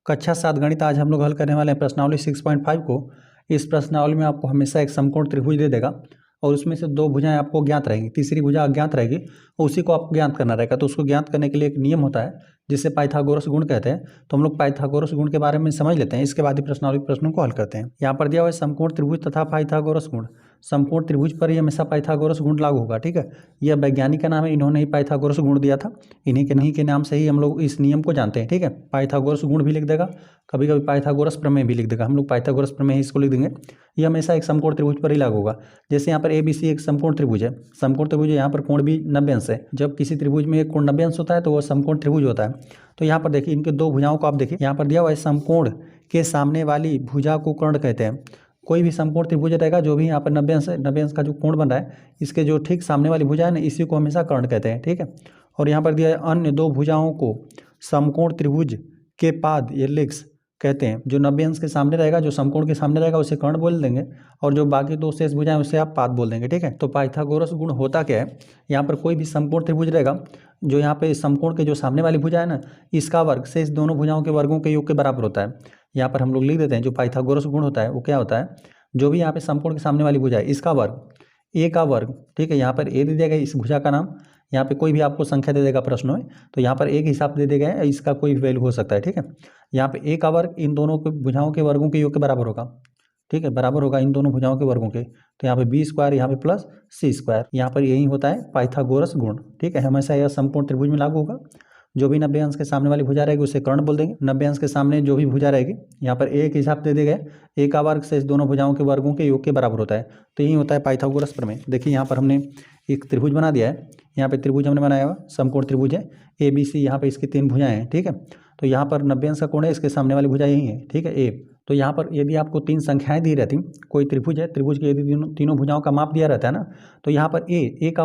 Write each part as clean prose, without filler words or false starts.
कक्षा 7 गणित आज हम लोग हल करने वाले हैं प्रश्नावली 6.5 को। इस प्रश्नावली में आपको हमेशा एक समकोण त्रिभुज दे देगा और उसमें से दो भुजाएं आपको ज्ञात रहेंगी, तीसरी भुजा अज्ञात रहेगी और उसी को आपको ज्ञात करना रहेगा। तो उसको ज्ञात करने के लिए एक नियम होता है जिसे पाइथागोरस गुण कहते हैं। तो हम लोग पाइथागोरस गुण के बारे में समझ लेते हैं, इसके बाद ही प्रश्नावली प्रश्नों को हल करते हैं। यहाँ पर दिया हुआ है समकोण त्रिभुज तथा पाइथागोरस गुण। समकोण त्रिभुज पर ही हमेशा पाइथागोरस गुण लागू होगा, ठीक है। यह वैज्ञानिक का नाम है, इन्होंने ही पाइथागोरस गुण दिया था। इन्हीं के नाम से ही हम लोग इस नियम को जानते हैं, ठीक है। पाइथागोरस गुण भी लिख देगा, कभी कभी पाइथागोरस प्रमेय भी लिख देगा। हम लोग पाइथागोरस प्रमेय ही इसको लिख देंगे। यह हमेशा एक समकोण त्रिभुज पर ही लागू होगा। जैसे यहाँ पर ABC एक समकोण त्रिभुज है, समकोण त्रिभुज है, यहाँ पर कोण भी 90 अंश है। जब किसी त्रिभुज में एक कोण 90 अंश होता है तो वह समकोण त्रिभुज होता है। तो यहाँ पर देखिए इनके दो भुजाओं को आप देखिए, यहाँ पर दिया हुआ है समकोण के सामने वाली भुजा को कर्ण कहते हैं। कोई भी समकोण त्रिभुज रहेगा जो भी यहाँ पर 90 अंश है, 90 अंश का जो कोण बन रहा है, इसके जो ठीक सामने वाली भुजा है ना, इसी को हमेशा कर्ण कहते हैं, ठीक है। और यहाँ पर दिया है अन्य दो भुजाओं को समकोण त्रिभुज के पाद या लेग्स कहते हैं। जो 90 अंश के सामने रहेगा, जो समकोण के सामने रहेगा, उसे कर्ण बोल देंगे और जो बाकी दो शेष भुजाएं उसे आप पाद बोल देंगे, ठीक है। तो पाइथागोरस गुण होता क्या है, यहाँ पर कोई भी समकोण त्रिभुज रहेगा, जो यहाँ पे समकोण के जो सामने वाली भुजा है ना, इसका वर्ग शेष दोनों भुजाओं के वर्गों के योग के बराबर होता है। यहाँ पर हम लोग लिख देते हैं जो पाइथागोरस गुण होता है वो क्या होता है, जो भी यहाँ पे समकोण के सामने वाली भुजा है इसका वर्ग, ए का वर्ग, ठीक है। यहाँ पर ए दे दिया गया इस भुजा का नाम, यहाँ पे कोई भी आपको संख्या दे देगा प्रश्न में, तो यहाँ पर एक हिसाब दे देगा, इसका कोई भी वैल्यू हो सकता है, ठीक है। यहाँ पे ए का वर्ग इन दोनों के भुजाओं के वर्गों के योग के बराबर होगा, ठीक है, बराबर होगा इन दोनों भुजाओं के वर्गों के। तो यहाँ पे बी स्क्वायर, यहाँ पे प्लस सी स्क्वायर, यहाँ पर यही होता है पाइथागोरस गुण, ठीक है। हमेशा यह समकोण त्रिभुज में लागू होगा। जो भी 90 अंश के सामने वाली भुजा रहेगी उसे कर्ण बोल देंगे। 90 अंश के सामने जो भी भुजा रहेगी, यहाँ पर एक हिसाब दे देगा, ए का वर्ग शेष दोनों भुजाओं के वर्गों के योग के बराबर होता है। तो यही होता है पाइथागोरस प्रमेय। देखिए यहाँ पर हमने एक त्रिभुज बना दिया है, यहाँ पे त्रिभुज हमने बनाया हुआ समकोण त्रिभुज है ABC, यहाँ पे इसकी 3 भुजाएं हैं, ठीक है। तो यहाँ पर 90 अंश का कोण है, इसके सामने वाली भुजा यही है, ठीक है, ए। तो यहाँ पर यदि आपको 3 संख्याएं दी रहती, कोई त्रिभुज है, त्रिभुज की यदि तीनों भुजाओं का माप दिया रहता है ना, तो यहाँ पर ए का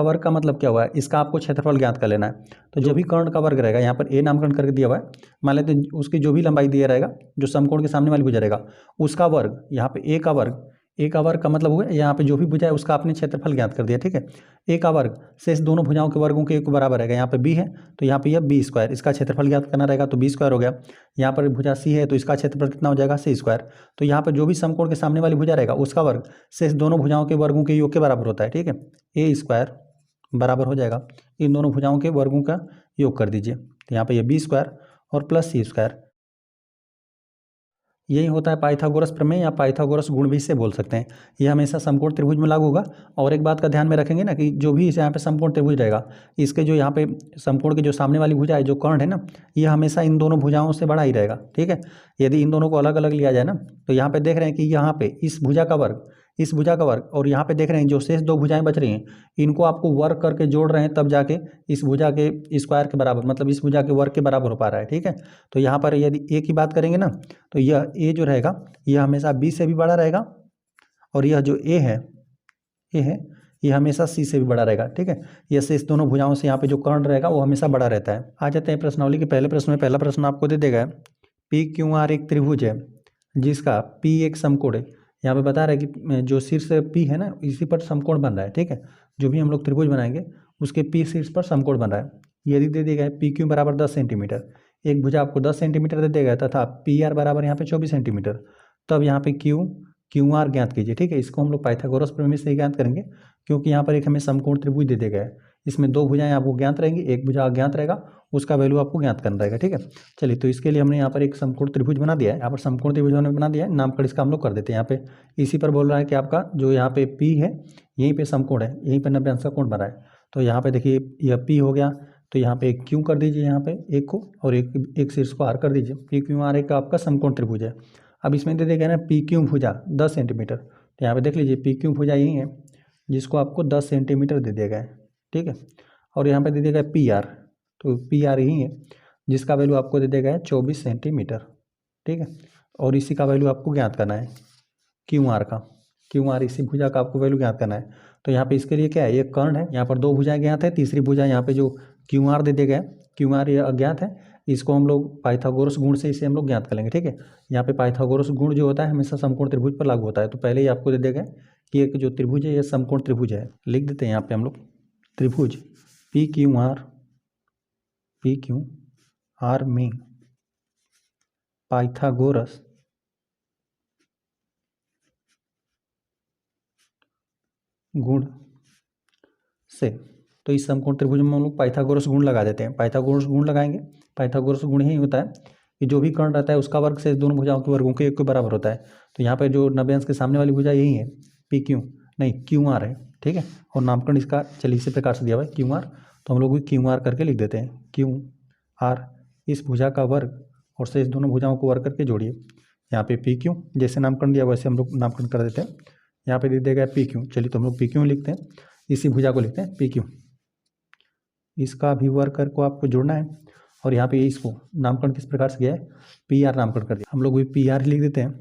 वर्ग का मतलब क्या हुआ है, इसका आपको क्षेत्रफल ज्ञात कर लेना है। तो जो भी कर्ण का वर्ग रहेगा, यहाँ पर ए नामकरण करके दिया हुआ है, मान लेते हैं उसकी जो भी लंबाई दिया रहेगा, जो समकोण के सामने वाली भुजा रहेगा उसका वर्ग, यहाँ पे ए का वर्ग का मतलब हुआ यहाँ पे जो भी भुजा है उसका आपने क्षेत्रफल ज्ञात कर दिया, ठीक है। ए का वर्ग शेष दोनों भुजाओं के वर्गों के एक बराबर रहेगा। यहाँ पे बी है तो यहाँ पे यह बी स्क्वायर, इसका क्षेत्रफल ज्ञात करना रहेगा तो बी स्क्वायर हो गया। यहाँ पर भुजा सी है तो इसका क्षेत्रफल कितना हो जाएगा, सी स्क्वायर। तो यहाँ पर जो भी समकोण के सामने वाली भुजा रहेगा उसका वर्ग शेष दोनों भुजाओं के वर्गों के योग के बराबर होता है, ठीक है। ए स्क्वायर बराबर हो जाएगा इन दोनों भुजाओं के वर्गों का योग कर दीजिए, तो यहाँ पर यह बी स्क्वायर और प्लस सी स्क्वायर। यही होता है पाइथागोरस प्रमेय या पाइथागोरस गुण भी इसे बोल सकते हैं। यह हमेशा समकोण त्रिभुज में लागू होगा। और एक बात का ध्यान में रखेंगे ना कि जो भी यहाँ पे समकोण त्रिभुज रहेगा, इसके जो यहाँ पे समकोण के जो सामने वाली भुजा है, जो कर्ण है ना, यह हमेशा इन दोनों भुजाओं से बड़ा ही रहेगा, ठीक है। यदि इन दोनों को अलग अलग लिया जाए ना, तो यहाँ पे देख रहे हैं कि यहाँ पे इस भुजा का वर्ग और यहाँ पे देख रहे हैं जो शेष दो भुजाएं बच रही हैं, इनको आपको वर्ग करके जोड़ रहे हैं, तब जाके इस भुजा के स्क्वायर के बराबर, मतलब इस भुजा के वर्ग के बराबर हो पा रहा है, ठीक है। तो यहाँ पर यदि ए की बात करेंगे ना, तो यह ए जो रहेगा यह हमेशा बी से भी बड़ा रहेगा, और यह जो ए है यह हमेशा सी से भी बड़ा रहेगा, ठीक है। यह शेष दोनों भुजाओं से यहाँ पे जो कर्ण रहेगा वो हमेशा बड़ा रहता है। आ जाते हैं प्रश्नावली के पहले प्रश्न में। पहला प्रश्न आपको दे देगा PQR एक त्रिभुज है जिसका P एक समकोण है। यहाँ पे बता रहा है कि जो शीर्ष P है ना, इसी पर समकोण बन रहा है, ठीक है। जो भी हम लोग त्रिभुज बनाएंगे उसके P शीर्ष पर समकोण बन रहा है। यदि दे दिया है PQ बराबर 10 सेंटीमीटर, एक भुजा आपको 10 सेंटीमीटर दे देगा, तथा PR बराबर यहाँ पे 24 सेंटीमीटर, तब यहाँ पे QR ज्ञात कीजिए, ठीक है। इसको हम लोग पाइथागोरस प्रमेय से ज्ञात करेंगे, क्योंकि यहाँ पर एक हमें समकोण त्रिभुज दे दिया गया है, इसमें दो भुजाएं आपको ज्ञात रहेंगी, एक भुजा अज्ञात रहेगा, उसका वैल्यू आपको ज्ञात करना रहेगा, ठीक है। चलिए, तो इसके लिए हमने यहाँ पर एक समकोण त्रिभुज बना दिया है। यहाँ पर समकोण त्रिभुज हमने बना दिया है, नामकरण इसका हम लोग कर देते हैं। यहाँ पे इसी पर बोल रहा है कि आपका जो यहाँ पे P है, यहीं पे समकोण है, यहीं पे 90 अंश का कोण बना है। तो यहाँ पे देखिए यह P हो गया, तो यहाँ पे एक Q कर दीजिए, यहाँ पे एक को, और एक शीर्ष को R कर दीजिए। PQR एक आपका समकोण त्रिभुज है। अब इसमें दे देगा ना PQ भुजा 10 सेंटीमीटर, तो यहाँ पे देख लीजिए PQ भुजा यही है जिसको आपको 10 सेंटीमीटर दे दिया गया है, ठीक है। और यहाँ पे दे दिया गया PR, तो PR यही है जिसका वैल्यू आपको दे दिया गया है 24 सेंटीमीटर, ठीक है। और इसी का वैल्यू आपको ज्ञात करना है QR इसी भुजा का आपको वैल्यू ज्ञात करना है। तो यहाँ पे इसके लिए क्या है, ये कर्ण है, यहाँ पर दो भुजाएं ज्ञात है, तीसरी भुजा यहाँ पे जो QR दे दिया गया है, QR ये अज्ञात है, इसको हम लोग पाइथागोरस गुण से इसे हम लोग ज्ञात कर लेंगे, ठीक है। यहाँ पे पाइथागोरस गुण जो होता है हमेशा समकोण त्रिभुज पर लागू होता है। तो पहले ही आपको दे दिया गया कि एक जो त्रिभुज है यह समकोण त्रिभुज है। लिख देते हैं यहाँ पे हम लोग त्रिभुज PQR में पाइथागोरस गुण से। तो इस समकोण त्रिभुज में हम लोग पाइथागोरस गुण लगा देते हैं। पाइथागोरस गुण लगाएंगे, पाइथागोरस गुण ही होता है कि जो भी कर्ण रहता है उसका वर्ग से दोनों भुजाओं के वर्गों के योग के बराबर होता है। तो यहाँ पे जो 90 अंश के सामने वाली भुजा यही है, पी क्यू नहीं क्यू आर है, ठीक है। और नामकरण इसका चलिए इसी प्रकार से दिया हुआ है क्यू आर, तो हम लोग भी क्यू आर करके लिख देते हैं। क्यू आर इस भुजा का वर्ग और शेष दोनों भुजाओं को वर्ग करके जोड़िए। यहाँ पे पी क्यू जैसे नामकरण दिया वैसे हम लोग नामकरण कर देते हैं। यहाँ पे दे दिया गया पी क्यू, चलिए तो हम लोग पी क्यू लिखते हैं, इसी भुजा को लिखते हैं पी क्यू। इसका भी वर्ग कर को आपको जोड़ना है और यहाँ पे इसको नामकरण किस प्रकार से किया है, पी आर नामकरण कर दिया, हम लोग भी पी आर लिख देते हैं,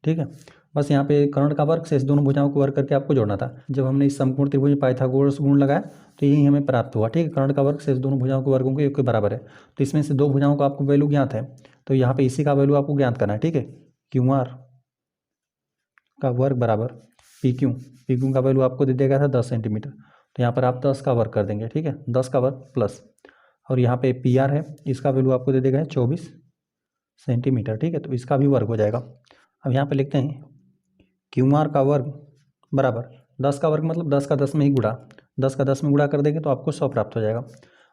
ठीक है। बस यहाँ पे कर्ण का वर्ग शेष दोनों भुजाओं को वर्ग करके आपको जोड़ना था। जब हमने इस समकोण त्रिभुज में पाइथागोरस गुण लगाया तो यही हमें प्राप्त हुआ, ठीक है। कर्ण का वर्ग शेष दोनों भुजाओं के वर्गों के योग के बराबर है। तो इसमें से दो भुजाओं का आपको वैल्यू ज्ञात है, तो यहाँ पे इसी का वैल्यू आपको ज्ञात करना है, ठीक है। क्यू आर का वर्ग बराबर पी क्यू का वैल्यू आपको दे दिया गया था 10 सेंटीमीटर, तो यहाँ पर आप 10 का वर्ग कर देंगे, ठीक है। 10 का वर्ग प्लस, और यहाँ पे पी आर है, इसका वैल्यू आपको दे देगा 24 सेंटीमीटर, ठीक है। तो इसका भी वर्ग हो जाएगा। अब यहाँ पे लिखते हैं क्यू आर का वर्ग बराबर 10 का वर्ग मतलब 10 का 10 में ही गुणा, 10 का 10 में गुणा कर देंगे तो आपको 100 प्राप्त हो जाएगा।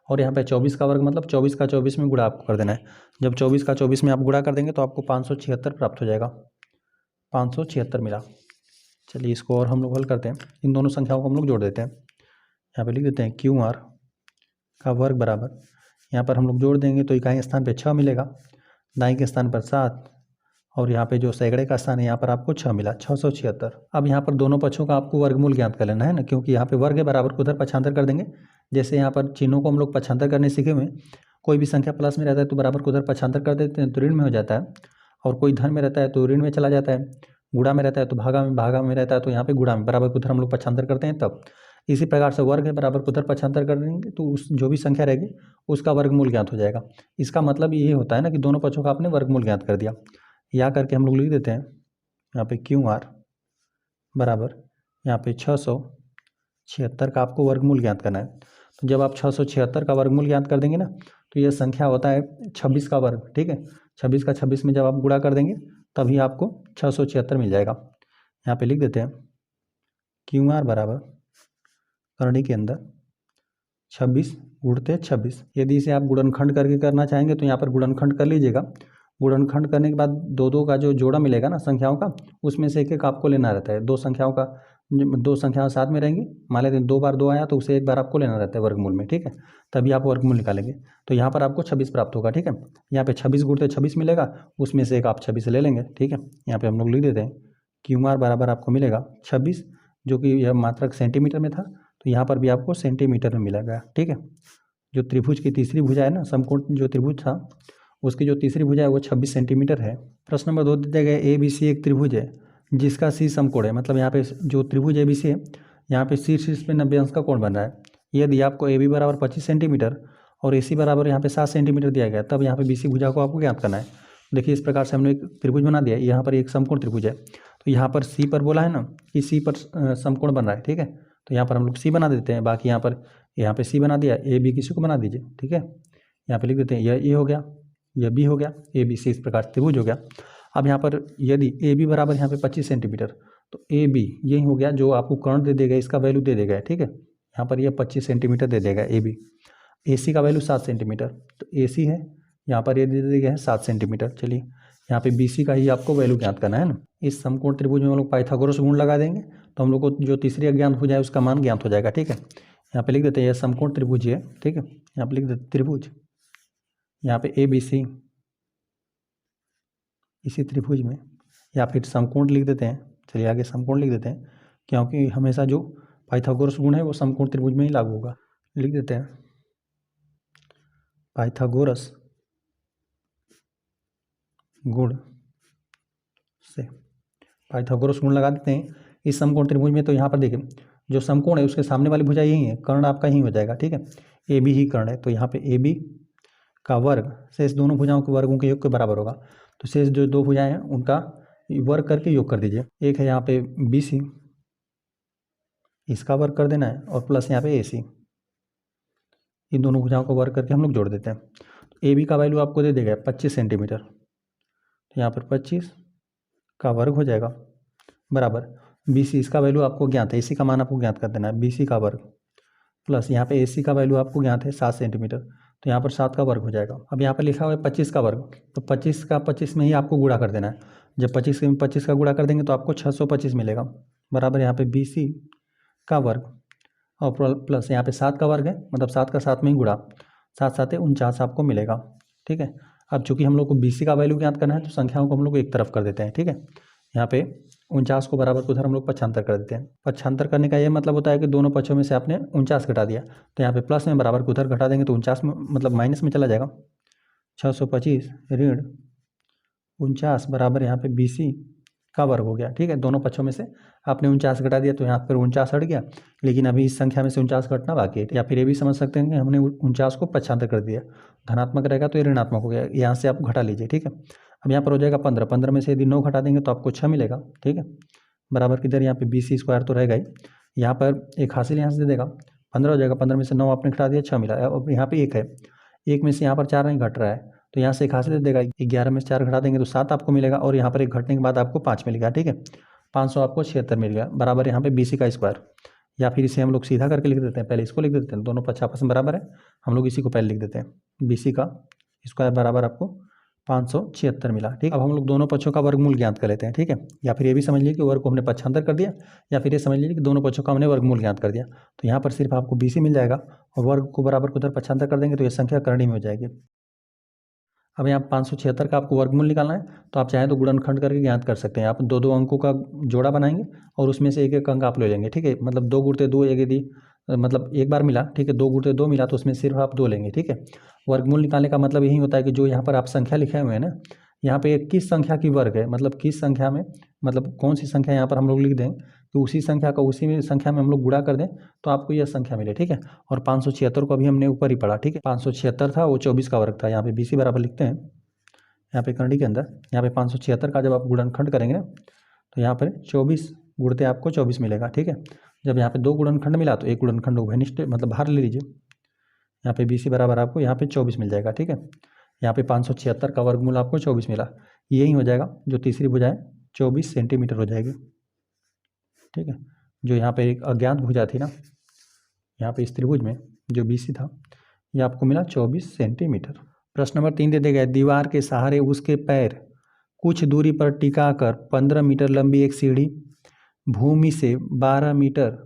और यहाँ पे 24 का वर्ग मतलब 24 का 24 में गुणा आपको कर देना है। जब 24 का 24 में आप गुणा कर देंगे तो आपको 576 प्राप्त हो जाएगा, 576 मिला। चलिए इसको और हम लोग हल करते हैं, इन दोनों संख्याओं को हम लोग जोड़ देते हैं। यहाँ पे लिख देते हैं क्यू आर का वर्ग बराबर, यहाँ पर हम लोग जोड़ देंगे तो इकाई स्थान पे 6 मिलेगा, दाई के स्थान पर 7, और यहाँ पे जो सैकड़े का स्थान है यहाँ पर आपको 6 मिला, 676। अब यहाँ पर दोनों पक्षों का आपको वर्गमूल ज्ञात कर लेना है ना, क्योंकि यहाँ पे वर्ग है बराबर को उधर पक्षांतर कर देंगे। जैसे यहाँ पर चिन्हों को हम लोग पक्षांतर करने सीखे हुए, कोई भी संख्या प्लस में रहता है तो बराबर को उधर पक्षांतर कर देते हैं तो ऋण में हो जाता है, और कोई धन में रहता है तो ऋण में चला जाता है, गुणा में रहता है तो भागा में रहता है तो यहाँ पे गुणा में, बराबर को उधर हम लोग पक्षांतर करते हैं तब। इसी प्रकार से वर्ग है बराबर को उधर पक्षांतर कर देंगे तो उस जो भी संख्या रहेगी उसका वर्गमूल ज्ञात हो जाएगा। इसका मतलब ये होता है ना कि दोनों पक्षों का आपने वर्गमूल ज्ञात कर दिया। या करके हम लोग लिख देते हैं यहाँ पे क्यू आर बराबर यहाँ पे 676 का आपको वर्गमूल ज्ञात करना है। तो जब आप 676 का वर्गमूल ज्ञात कर देंगे ना तो यह संख्या होता है 26 का वर्ग, ठीक है। 26 का 26 में जब आप गुणा कर देंगे तभी आपको 676 मिल जाएगा। यहाँ पे लिख देते हैं क्यू आर बराबर करनी के अंदर 26 गुणते 26। यदि इसे आप गुणनखंड करके करना चाहेंगे तो यहाँ पर गुणनखंड कर लीजिएगा। गुणनखंड करने के बाद दो दो का जो जोड़ा मिलेगा ना संख्याओं का, उसमें से एक एक आपको लेना रहता है। दो संख्याओं साथ में रहेंगी, मान लेते हैं 2 बार 2 आया तो उसे एक बार आपको लेना रहता है वर्गमूल में, ठीक है। तभी आप वर्गमूल निकालेंगे तो यहाँ पर आपको 26 प्राप्त होगा, ठीक है। यहाँ पे 26 गुणते 26 मिलेगा, उसमें से एक आप 26 ले लेंगे, ठीक है। यहाँ पे हम लोग लिख देते हैं क्यू आर बराबर आपको मिलेगा 26, जो कि यह मात्रक सेंटीमीटर में था, तो यहाँ पर भी आपको सेंटीमीटर में मिलेगा, ठीक है। जो त्रिभुज की तीसरी भुजा है ना, समकोण जो त्रिभुज था उसकी जो तीसरी भुजा है वो 26 सेंटीमीटर है। प्रश्न नंबर 2 दिया गया ए बी सी एक त्रिभुज है जिसका सी समकोण है, मतलब यहाँ पे जो त्रिभुज ए बी सी है यहाँ पे शीर्ष पे 90 अंश का कोण बन रहा है। यदि आपको ए बी बराबर 25 सेंटीमीटर और ए सी बराबर यहाँ पे 7 सेंटीमीटर दिया गया, तब यहाँ पे बी सी भुजा को आपको ज्ञात करना है। देखिए इस प्रकार से हमने एक त्रिभुज बना दिया, यहाँ पर एक समकोण त्रिभुज है, तो यहाँ पर सी पर बोला है ना कि सी पर समकोण बन रहा है, ठीक है। तो यहाँ पर हम लोग सी बना देते हैं, बाकी यहाँ पे सी बना दिया, ए बी किसी को बना दीजिए, ठीक है। यहाँ पे लिख देते हैं यह ए हो गया, यह बी हो गया, ए बी सी इस प्रकार त्रिभुज हो गया। अब यहाँ पर यदि ए बी बराबर यहाँ पे 25 सेंटीमीटर, तो ए बी यही हो गया जो आपको कर्ण दे देगा, इसका वैल्यू दे देगा, ठीक है। यहाँ पर यह 25 सेंटीमीटर दे देगा ए बी। ए सी का वैल्यू 7 सेंटीमीटर, तो ए सी है यहाँ पर ये दे देगा है 7 सेंटीमीटर। चलिए यहाँ पे बी सी का ही आपको वैल्यू ज्ञात करना है ना। इस समकोण त्रिभुज में हम लोग पाइथागोरस गुण लगा देंगे तो हम लोग को जो तीसरी अज्ञात भुजा है उसका मान ज्ञात हो जाएगा, ठीक है। यहाँ पे लिख देते हैं यह समकोण त्रिभुज है, ठीक है। यहाँ पे लिख देते त्रिभुज, यहाँ पे ए बी सी इसी त्रिभुज में, या फिर समकोण लिख देते हैं। चलिए आगे समकोण लिख देते हैं, क्योंकि हमेशा जो पाइथागोरस गुण है वो समकोण त्रिभुज में ही लागू होगा। लिख देते हैं पाइथागोरस गुण से, पाइथागोरस गुण लगा देते हैं इस समकोण त्रिभुज में। तो यहाँ पर देखिए जो समकोण है उसके सामने वाली भुजा यही है, कर्ण आपका यही हो जाएगा, ठीक है। ए बी ही कर्ण है, तो यहाँ पे ए बी का वर्ग शेष दोनों भुजाओं के वर्गों के योग के बराबर होगा। तो शेष जो दो भुजाएं हैं उनका वर्ग करके योग कर दीजिए। एक है यहाँ पे बी सी, इसका वर्ग कर देना है, और प्लस यहाँ पे ए सी, इन दोनों भुजाओं को वर्ग करके हम लोग जोड़ देते हैं। तो ए बी का वैल्यू आपको दे देगा 25 सेंटीमीटर, तो यहाँ पर 25 का वर्ग हो जाएगा बराबर बी सी, इसका वैल्यू आपको ज्ञात है, इसी का मान आपको ज्ञात कर देना है, बी सी का वर्ग प्लस यहाँ पे ए सी का वैल्यू आपको ज्ञात है 7 सेंटीमीटर, तो यहाँ पर 7 का वर्ग हो जाएगा। अब यहाँ पर लिखा हुआ है 25 का वर्ग, तो 25 का 25 में ही आपको गुणा कर देना है। जब 25 में 25 का गुणा कर देंगे तो आपको 625 मिलेगा बराबर यहाँ पे बी सी का वर्ग और प्लस यहाँ पे 7 का वर्ग है, मतलब 7 का 7 में ही गुणा, 7 7 49 आपको मिलेगा। ठीक है, अब चूंकि हम लोग को बी सी का वैल्यू ज्ञात करना है तो संख्याओं को हम लोग एक तरफ कर देते हैं। ठीक है, यहाँ पे 49 को बराबर उधर हम लोग 75 कर देते हैं। 75 करने का ये मतलब होता है कि दोनों पक्षों में से आपने 49 घटा दिया, तो यहाँ पे प्लस में बराबर को उधर घटा देंगे तो 49 में मतलब माइनस में चला जाएगा। 625 ऋण 49 बराबर यहाँ पे बी सी का वर्ग हो गया। ठीक है, दोनों पक्षों में से आपने 49 घटा दिया तो यहाँ पर 49 हट गया, लेकिन अभी इस संख्या में से 49 घटना बाकी है। या फिर ये भी समझ सकते हैं कि हमने 49 को 75 कर दिया, धनात्मक रहेगा तो ये ऋणात्मक हो गया, यहाँ से आप घटा लीजिए। ठीक है, अब यहाँ पर हो जाएगा 15, 15 में से यदि 9 घटा देंगे तो आपको 6 मिलेगा। ठीक है, बराबर किधर यहाँ पे बी सी स्क्वायर तो रहेगा ही, यहाँ पर एक हासिल यहाँ से दे देगा, 15 हो जाएगा, 15 में से 9 आपने घटा दिया, 6 मिला। अब यहाँ पे 1 है, 1 में से यहाँ पर 4 नहीं घट रहा है, तो यहाँ से एक हासिल दे देगा, 11 में से 4 घटा देंगे तो 7 आपको मिलेगा, और यहाँ पर एक घटने के बाद आपको 5 मिल गया। ठीक है, 500 आपको 76 मिल गया बराबर यहाँ पे बी सी का स्क्वायर। या फिर इसे हम लोग सीधा करके लिख देते हैं, पहले इसको लिख देते हैं, दोनों पक्ष आपस में बराबर है, हम लोग इसी को पहले लिख देते हैं, बी सी का स्क्वायर बराबर आपको 576 मिला। ठीक, अब हम लोग दोनों पक्षों का वर्गमूल ज्ञात कर लेते हैं। ठीक है, या फिर ये भी समझ लीजिए कि वर्ग को हमने पक्षांतर कर दिया, या फिर ये समझ लीजिए कि दोनों पक्षों का हमने वर्गमूल ज्ञात कर दिया, तो यहाँ पर सिर्फ आपको बी सी मिल जाएगा, और वर्ग को बराबर को उधर पक्षांतर कर देंगे तो ये संख्या करणी में हो जाएगी। अब यहाँ 576 का आपको वर्गमूल निकालना है, तो आप चाहें तो गुणनखंड करके ज्ञात कर सकते हैं। आप दो अंकों का जोड़ा बनाएंगे और उसमें से एक एक अंक आप ले लेंगे। ठीक है, मतलब 2 गुणते 2 एक यदि मतलब एक बार मिला, ठीक है, 2 गुणते 2 मिला तो उसमें सिर्फ आप 2 लेंगे। ठीक है, वर्गमूल निकालने का मतलब यही होता है कि जो यहाँ पर आप संख्या लिखे हुए हैं ना, यहाँ पे किस संख्या की वर्ग है, मतलब किस संख्या में, मतलब कौन सी संख्या यहाँ पर हम लोग लिख दें तो उसी संख्या का उसी में संख्या में हम लोग गुणा कर दें तो आपको यह संख्या मिले। ठीक है, और 576 को अभी हमने ऊपर ही पढ़ा। ठीक है, 576 था, वो 24 का वर्ग था। यहाँ पे बी सी बराबर लिखते हैं, यहाँ पे करनी के अंदर यहाँ पे 576 का जब आप गुणनखंड करेंगे ना तो यहाँ पर 24 गुणते आपको 24 मिलेगा। ठीक है, जब यहाँ पे 2 गुणनखंड मिला तो एक गुणनखंड घनिष्ठ मतलब बाहर ले लीजिए, यहाँ पे बी सी बराबर आपको यहाँ पे 24 मिल जाएगा। ठीक है, यहाँ पे 576 का वर्गमूल आपको 24 मिला, यही हो जाएगा जो तीसरी भुजा है 24 सेंटीमीटर हो जाएगी। ठीक है, जो यहाँ पे एक अज्ञात भुजा थी ना, यहाँ पे इस त्रिभुज में जो बी सी था ये आपको मिला 24 सेंटीमीटर। प्रश्न नंबर 3 दे दिया गया, दीवार के सहारे उसके पैर कुछ दूरी पर टिका कर 15 मीटर लंबी एक सीढ़ी भूमि से 12 मीटर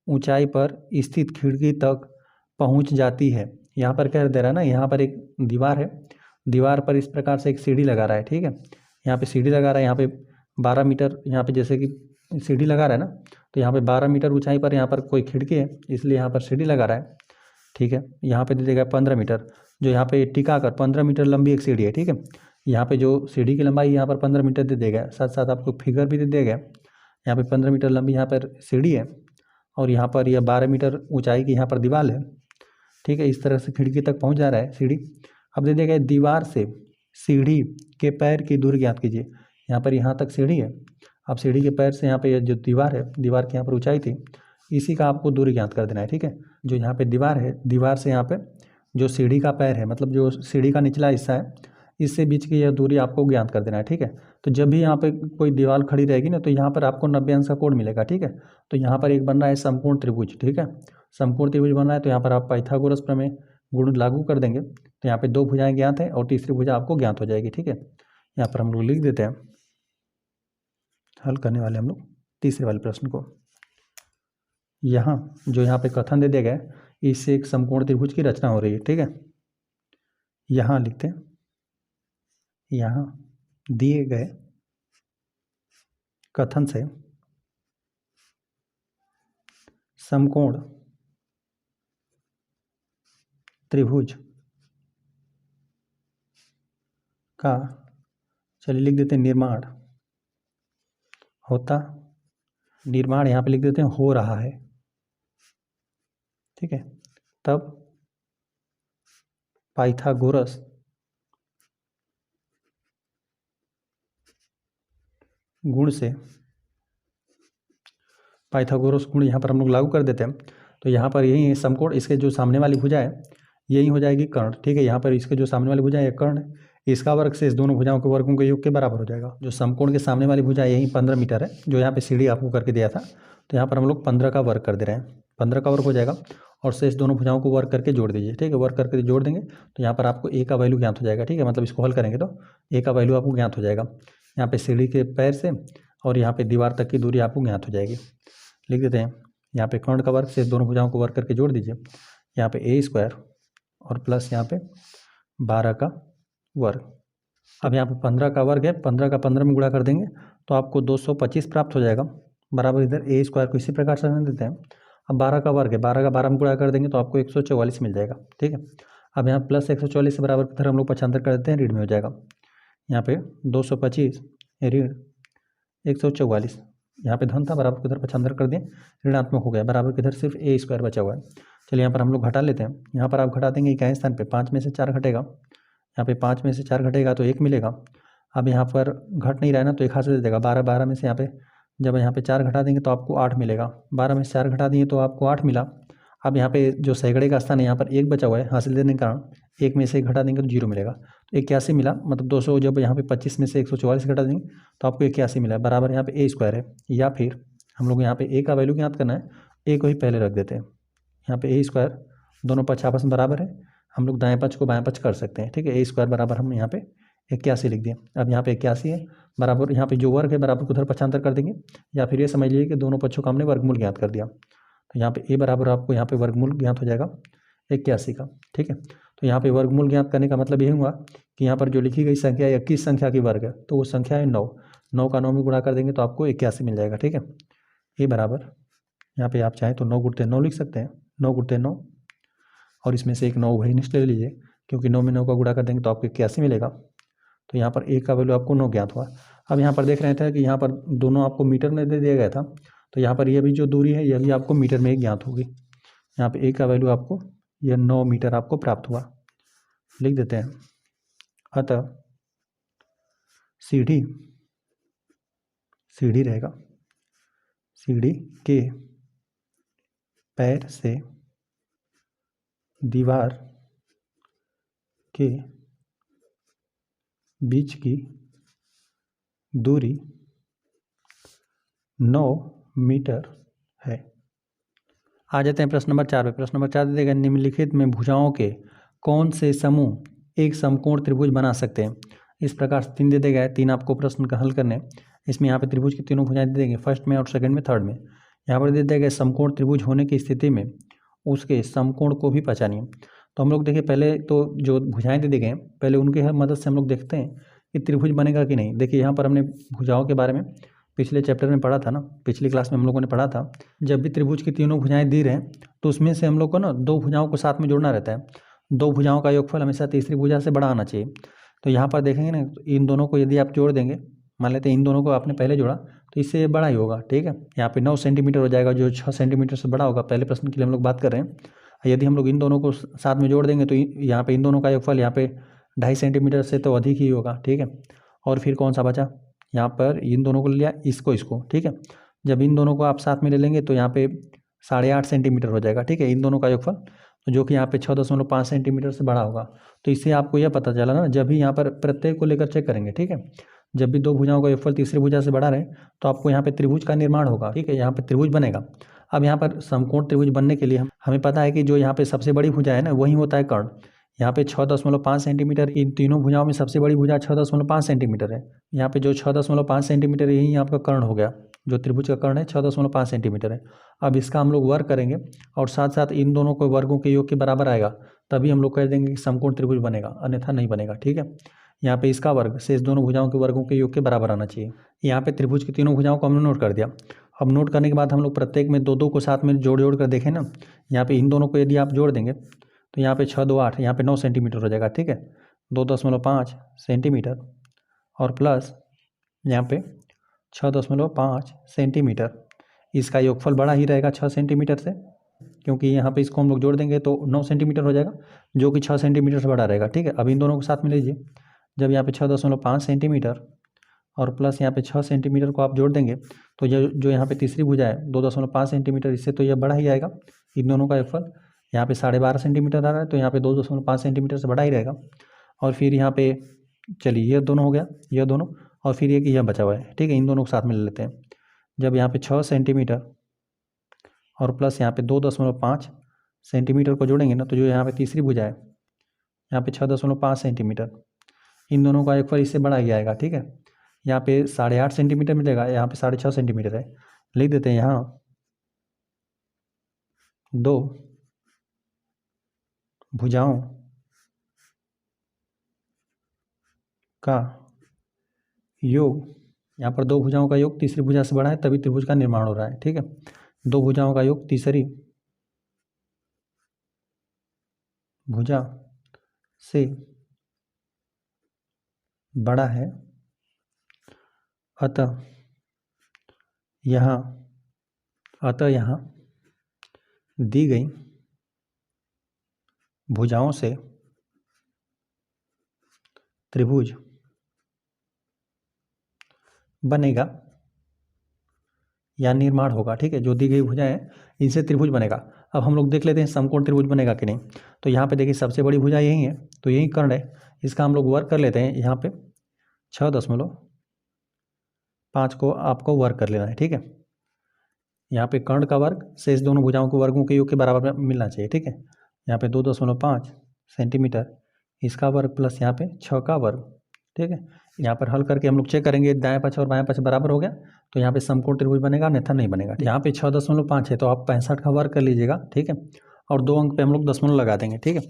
ऊंचाई पर स्थित खिड़की तक पहुंच जाती है। यहाँ पर कह दे रहा है ना, यहाँ पर एक दीवार है, दीवार पर इस प्रकार से एक सीढ़ी लगा रहा है। ठीक है, यहाँ पे सीढ़ी लगा रहा है, यहाँ पे 12 मीटर, यहाँ पे जैसे कि सीढ़ी लगा रहा है ना, तो यहाँ पे 12 मीटर ऊंचाई पर यहाँ पर कोई खिड़की है, इसलिए यहाँ पर सीढ़ी लगा रहा है। ठीक है, यहाँ पे दे देगा 15 मीटर, जो यहाँ पे टिका कर 15 मीटर लंबी एक सीढ़ी है। ठीक है, यहाँ पे जो सीढ़ी की लंबाई यहाँ पर 15 मीटर दे देगा, साथ साथ आपको फिगर भी दे देगा, यहाँ पे 15 मीटर लंबी यहाँ पर सीढ़ी है, और यहाँ पर यह 12 मीटर ऊंचाई की यहाँ पर दीवार है। ठीक है, इस तरह से खिड़की तक पहुँच जा रहा है सीढ़ी। अब दे देगा दीवार से सीढ़ी के पैर की दूरी ज्ञात कीजिए। यहाँ पर यहाँ तक सीढ़ी है, अब सीढ़ी के पैर से यहाँ पे जो दीवार है, दीवार की यहाँ पर ऊंचाई थी, इसी का आपको दूरी ज्ञात कर देना है। ठीक है, जो यहाँ पे दीवार है, दीवार से यहाँ पे जो सीढ़ी का पैर है, मतलब जो सीढ़ी का निचला हिस्सा है, इससे बीच की यह दूरी आपको ज्ञात कर देना है। ठीक है, तो जब भी यहाँ पे कोई दीवार खड़ी रहेगी ना तो यहाँ पर आपको 90 अंश का कोण मिलेगा। ठीक है, तो यहाँ पर एक बन रहा है समकोण त्रिभुज। ठीक है, समकोण त्रिभुज बन रहा है, तो यहाँ पर आप पाइथागोरस प्रमेय गुण लागू कर देंगे तो यहाँ पे 2 भुजाएं ज्ञात है और तीसरी भुजा आपको ज्ञात हो जाएगी। ठीक है, यहाँ पर हम लोग लिख देते हैं, हल करने वाले हम लोग तीसरे वाले प्रश्न को। यहाँ जो यहाँ पे कथन दे दिया गया है, इससे एक समकोण त्रिभुज की रचना हो रही है। ठीक है, यहाँ लिखते हैं, यहाँ दिए गए कथन से समकोण त्रिभुज का, चलिए लिख देते हैं निर्माण होता, निर्माण यहाँ पे लिख देते हैं हो रहा है। ठीक है, तब पाइथागोरस गुण से, पाइथागोरस गुण यहाँ पर हम लोग लागू कर देते हैं, तो यहाँ पर यही समकोण, इसके जो सामने वाली भुजा है यही हो जाएगी कर्ण, ठीक है। यहाँ पर इसके जो सामने वाली भुजा है कर्ण है, इसका वर्ग शेष दोनों भुजाओं के वर्गों के योग के बराबर हो जाएगा। जो समकोण के सामने वाली भुजा यही 15 मीटर है, जो यहाँ पे सीढ़ी आपको करके दिया था, तो यहाँ पर हम लोग 15 का वर्ग कर दे रहे हैं, 15 का वर्ग हो जाएगा और शेष दोनों भुजाओं को वर्ग करके जोड़ दीजिए, ठीक है। वर्ग करके जोड़ देंगे तो यहाँ पर आपको ए का वैल्यू ज्ञात हो जाएगा, ठीक है। मतलब इसको हल करेंगे तो ए का वैल्यू आपको ज्ञात हो जाएगा। यहाँ पे सीढ़ी के पैर से और यहाँ पे दीवार तक की दूरी आपको ज्ञात हो जाएगी। लिख देते हैं यहाँ पे कर्ण का वर्ग शेष दोनों भुजाओं को वर्ग करके जोड़ दीजिए। यहाँ पे ए स्क्वायर और प्लस यहाँ पे 12 का वर्ग। अब यहाँ पे 15 का वर्ग है, 15 का 15 में गुणा कर देंगे तो आपको 225 प्राप्त हो जाएगा, बराबर इधर ए स्क्वायर को इसी प्रकार से रहने देते हैं। अब 12 का वर्ग है, 12 का 12 में गुणा कर देंगे तो आपको 144 मिल जाएगा, ठीक है। अब यहाँ प्लस 144 से बराबर इधर हम लोग 75 कर देते हैं, ऋण में हो जाएगा। यहाँ पे 225 ऋण 144, यहाँ पे धन था, बराबर किधर 75 कर दिए, ऋणात्मक हो गया, बराबर किधर सिर्फ ए स्क्वायर बचा हुआ है। चलिए यहाँ पर हम लोग घटा लेते हैं। यहाँ पर आप घटा देंगे इकाई स्थान पे 5 में से 4 घटेगा, यहाँ पे 5 में से 4 घटेगा तो 1 मिलेगा। अब यहाँ पर घट नहीं रहा है ना तो एक हाथ से दे देगा, 12 12 में से यहाँ पे जब यहाँ पे 4 घटा देंगे तो आपको 8 मिलेगा, 12 में से 4 घटा दिए तो आपको 8 मिला। अब यहाँ पे जो सैकड़े का स्थान है यहाँ पर 1 बचा हुआ है, हासिल देने के कारण 1 में से 1 घटा देंगे तो 0 मिलेगा, तो 81 मिला। मतलब 200 जब यहाँ पे 25 में से 144 घटा देंगे तो आपको 81 मिला, बराबर यहाँ पे ए स्क्वायर है। या फिर हम लोग यहाँ पे ए का वैल्यू ज्ञात करना है, ए को ही पहले रख देते हैं। यहाँ पे ए स्क्वायर, दोनों पक्ष आपस में बराबर है, हम लोग दाएं पक्ष को बाएं पक्ष कर सकते हैं, ठीक है। ए स्क्वायर बराबर हम यहाँ पे 81 लिख दिए। अब यहाँ पे 81 है, बराबर यहाँ पे जो वर्ग है बराबर उधर 75 कर देंगे, या फिर ये समझ लीजिए कि दोनों पक्षों का हमने वर्गमूल ज्ञात कर दिया, तो यहाँ पे ए बराबर आपको यहाँ पे वर्गमूल ज्ञात हो जाएगा 81 का, ठीक है। तो यहाँ पे वर्गमूल ज्ञात करने का मतलब ये हुआ कि यहाँ पर जो लिखी गई संख्या या किस संख्या की वर्ग है, तो वो संख्या है 9, 9 का 9 में गुणा कर देंगे तो आपको 81 मिल जाएगा, ठीक है। ए बराबर यहाँ पे आप चाहें तो 9 गुणते 9 लिख सकते हैं, 9 गुणते 9, और इसमें से एक 9 वही ले लीजिए, क्योंकि 9 में 9 का गुणा कर देंगे तो आपको 81 मिलेगा। तो यहाँ पर ए का वैल्यू आपको 9 ज्ञात हुआ। अब यहाँ पर देख रहे थे कि यहाँ पर दोनों आपको मीटर में दे दिया गया था, तो यहाँ पर यह भी जो दूरी है यह भी आपको मीटर में ही ज्ञात होगी। यहाँ पे ए का वैल्यू आपको यह 9 मीटर आपको प्राप्त हुआ, लिख देते हैं। अतः सीढ़ी रहेगा, सीढ़ी के पैर से दीवार के बीच की दूरी 9 मीटर है। आ जाते हैं प्रश्न नंबर 4 पे। प्रश्न नंबर 4 दे देगा, निम्नलिखित में भुजाओं के कौन से समूह एक समकोण त्रिभुज बना सकते हैं। इस प्रकार से 3 दे देगा, 3 आपको प्रश्न का हल करने। इसमें यहाँ पे त्रिभुज की तीनों भुजाएं दे देंगे, फर्स्ट में और सेकंड में, थर्ड में। यहाँ पर दे देगा समकोण त्रिभुज होने की स्थिति में उसके समकोण को भी पहचानिए। तो हम लोग देखिए पहले तो जो भुजाएं दे गए पहले उनकी मदद से हम लोग देखते हैं कि त्रिभुज बनेगा कि नहीं। देखिए यहाँ पर हमने भुजाओं के बारे में पिछले चैप्टर में पढ़ा था ना, पिछली क्लास में हम लोगों ने पढ़ा था, जब भी त्रिभुज की तीनों भुजाएं दी रहे तो उसमें से हम लोग को ना 2 भुजाओं को साथ में जोड़ना रहता है। 2 भुजाओं का योगफल हमेशा तीसरी भुजा से बड़ा आना चाहिए। तो यहाँ पर देखेंगे ना, इन दोनों को यदि आप जोड़ देंगे, मान लेते हैं इन दोनों को आपने पहले जोड़ा तो इससे बड़ा ही होगा, ठीक है। यहाँ पे 9 सेंटीमीटर हो जाएगा, जो 6 सेंटीमीटर से बड़ा होगा। पहले प्रश्न के लिए हम लोग बात कर रहे हैं। यदि हम लोग इन दोनों को साथ में जोड़ देंगे तो यहाँ पे इन दोनों का योगफल यहाँ पे 2.5 सेंटीमीटर से तो अधिक ही होगा, ठीक है। और फिर कौन सा बचा, यहाँ पर इन दोनों को ले लिया, इसको, ठीक है। जब इन दोनों को आप साथ में ले लेंगे तो यहाँ पे 8.5 सेंटीमीटर हो जाएगा, ठीक है, इन दोनों का योगफल, जो कि यहाँ पे 6.5 सेंटीमीटर से बड़ा होगा। तो इससे आपको यह पता चला ना, जब भी यहाँ पर प्रत्येक को लेकर चेक करेंगे, ठीक है, जब भी 2 भुजाओं का योगफल तीसरी भुजा से बड़ा रहे तो आपको यहाँ पे त्रिभुज का निर्माण होगा, ठीक है, यहाँ पे त्रिभुज बनेगा। अब यहाँ पर समकोण त्रिभुज बनने के लिए हमें पता है कि जो यहाँ पे सबसे बड़ी भुजा है ना वही होता है कर्ण। यहाँ पे 6.5 सेंटीमीटर, इन तीनों भुजाओं में सबसे बड़ी भुजा 6.5 सेंटीमीटर है। यहाँ पे जो 6.5 सेंटीमीटर यही आपका कर्ण हो गया, जो त्रिभुज का कर्ण है 6.5 सेंटीमीटर है। अब इसका हम लोग वर्ग करेंगे और साथ साथ इन दोनों को वर्गों के योग के बराबर आएगा, तभी हम लोग कह देंगे कि समकोण त्रिभुज बनेगा, अन्यथा नहीं बनेगा, ठीक है। यहाँ पे इसका वर्ग शेष दोनों भुजाओं के वर्गों के योग के बराबर आना चाहिए। यहाँ पे त्रिभुज की तीनों भुजाओं को हमने नोट कर दिया। अब नोट करने के बाद हम लोग प्रत्येक में 2 को साथ में जोड़ कर देखें ना, यहाँ पे इन दोनों को यदि आप जोड़ देंगे तो यहाँ पे 6 2 8, यहाँ पे 9 सेंटीमीटर हो जाएगा, ठीक है, 2.5 सेंटीमीटर और प्लस यहाँ पे 6.5 सेंटीमीटर। इसका योगफल बड़ा ही रहेगा 6 सेंटीमीटर से, क्योंकि यहाँ पे इसको हम लोग जोड़ देंगे तो 9 सेंटीमीटर हो जाएगा, जो कि 6 सेंटीमीटर से बड़ा रहेगा, ठीक है। अब इन दोनों को साथ में लीजिए, जब यहाँ पे 6.5 सेंटीमीटर और प्लस यहाँ पे 6 सेंटीमीटर को आप जोड़ देंगे तो जो यहाँ पे तीसरी भुजा है 2.5 सेंटीमीटर, इससे तो यह बड़ा ही आएगा इन दोनों का योगफल। यहाँ पे 12.5 सेंटीमीटर आ रहा है, तो यहाँ पे 2.5 सेंटीमीटर से बड़ा ही रहेगा। और फिर यहाँ पे चलिए ये दोनों हो गया, ये दोनों, और फिर एक यह बचा हुआ है, ठीक है, इन दोनों को साथ में ले लेते हैं। जब यहाँ पे 6 सेंटीमीटर और प्लस यहाँ पे 2.5 सेंटीमीटर को जोड़ेंगे ना, तो जो यहाँ पे तीसरी भुजा है यहाँ पे 6.5 सेंटीमीटर, इन दोनों का एक बार इससे बड़ा ही आएगा, ठीक है। यहाँ पे 8.5 सेंटीमीटर मिलेगा, यहाँ पे 6.5 सेंटीमीटर है, लिख देते हैं यहाँ 2 भुजाओं का योग, यहाँ पर 2 भुजाओं का योग तीसरी भुजा से बड़ा है, तभी त्रिभुज का निर्माण हो रहा है, ठीक है। 2 भुजाओं का योग तीसरी भुजा से बड़ा है, अतः यहाँ दी गई भुजाओं से त्रिभुज बनेगा या निर्माण होगा, ठीक है। जो दी गई भुजाएं हैं इनसे त्रिभुज बनेगा। अब हम लोग देख लेते हैं समकोण त्रिभुज बनेगा कि नहीं। तो यहाँ पे देखिए सबसे बड़ी भुजा यही है, तो यही कर्ण है, इसका हम लोग वर्ग कर लेते हैं। यहाँ पे 6.5 को आपको वर्ग कर लेना है, ठीक है। यहाँ पे कर्ण का वर्ग शेष दोनों भुजाओं के वर्गों के योग के बराबर मिलना चाहिए, ठीक है। यहाँ पे 2.5 सेंटीमीटर इसका वर्ग प्लस यहाँ पे 6 का वर्ग, ठीक है। यहाँ पर हल करके हम लोग चेक करेंगे दाएं पक्ष और बाएं पक्ष बराबर हो गया तो यहाँ पे समकोण त्रिभुज बनेगा, अन्यथा नहीं बनेगा। यहाँ पे 6.5 है तो आप 65 का वर्ग कर लीजिएगा, ठीक है। और 2 अंक पे हम लोग दशमलव लगा देंगे, ठीक है।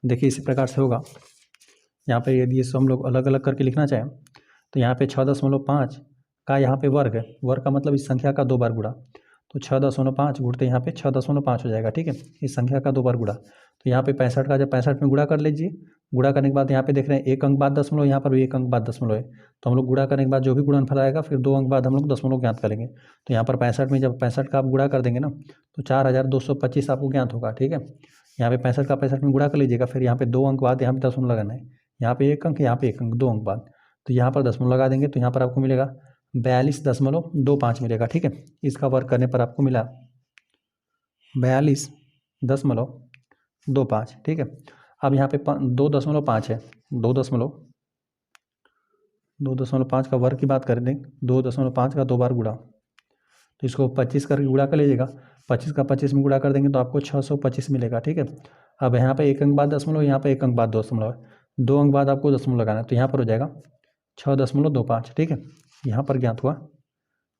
देखिए इसी प्रकार से होगा। यहाँ पे यदि इसको हम लोग अलग अलग करके लिखना चाहें तो यहाँ पे 6.5 का यहाँ पे वर्ग है, वर्ग का मतलब इस संख्या का 2 बार गुणा, तो 6.5 गुणते यहाँ पे 6.5 हो जाएगा, ठीक है। इस संख्या का 2 बार गुणा, तो यहाँ पे 65 का जब 65 में गुणा कर लीजिए, गुणा करने के बाद यहाँ पे देख रहे हैं 1 अंक बाद दशमलव, यहाँ पर भी 1 अंक बाद दशमलव है, तो हम लोग गुणा करने के बाद जो भी गुणनफल आएगा फिर 2 अंक बाद हम लोग दशमलव ज्ञात करेंगे। तो यहाँ पर 65 में जब 65 का आप गुणा कर देंगे ना तो 4225 आपको ज्ञात होगा, ठीक है। यहाँ पे 65 का 65 में गुणा कर लीजिएगा, फिर यहाँ पे 2 अंक बाद यहाँ पे दशमलव लगाना है, यहाँ पे 1 अंक, यहाँ पे 1 अंक, 2 अंक बाद, तो यहाँ पर दशमलव लगा देंगे, तो यहाँ पर आपको मिलेगा 42.25 मिलेगा, ठीक है। इसका वर्ग करने पर आपको मिला 42.25, ठीक है। अब यहाँ पे 2.5 है, 2.5 का वर्ग की बात करें दें, 2.5 का 2 बार गुणा, तो इसको 25 करके गुणा कर लीजिएगा, 25 का 25 में गुणा कर देंगे तो आपको 625 मिलेगा, ठीक है। अब यहाँ पे 1 अंक बाद दशमलव, यहाँ पे 1 अंक बाद दशमलव है, 2 अंक बाद आपको दशमलव लगाना है, तो यहाँ पर हो जाएगा 6.25, ठीक है। यहाँ पर ज्ञात हुआ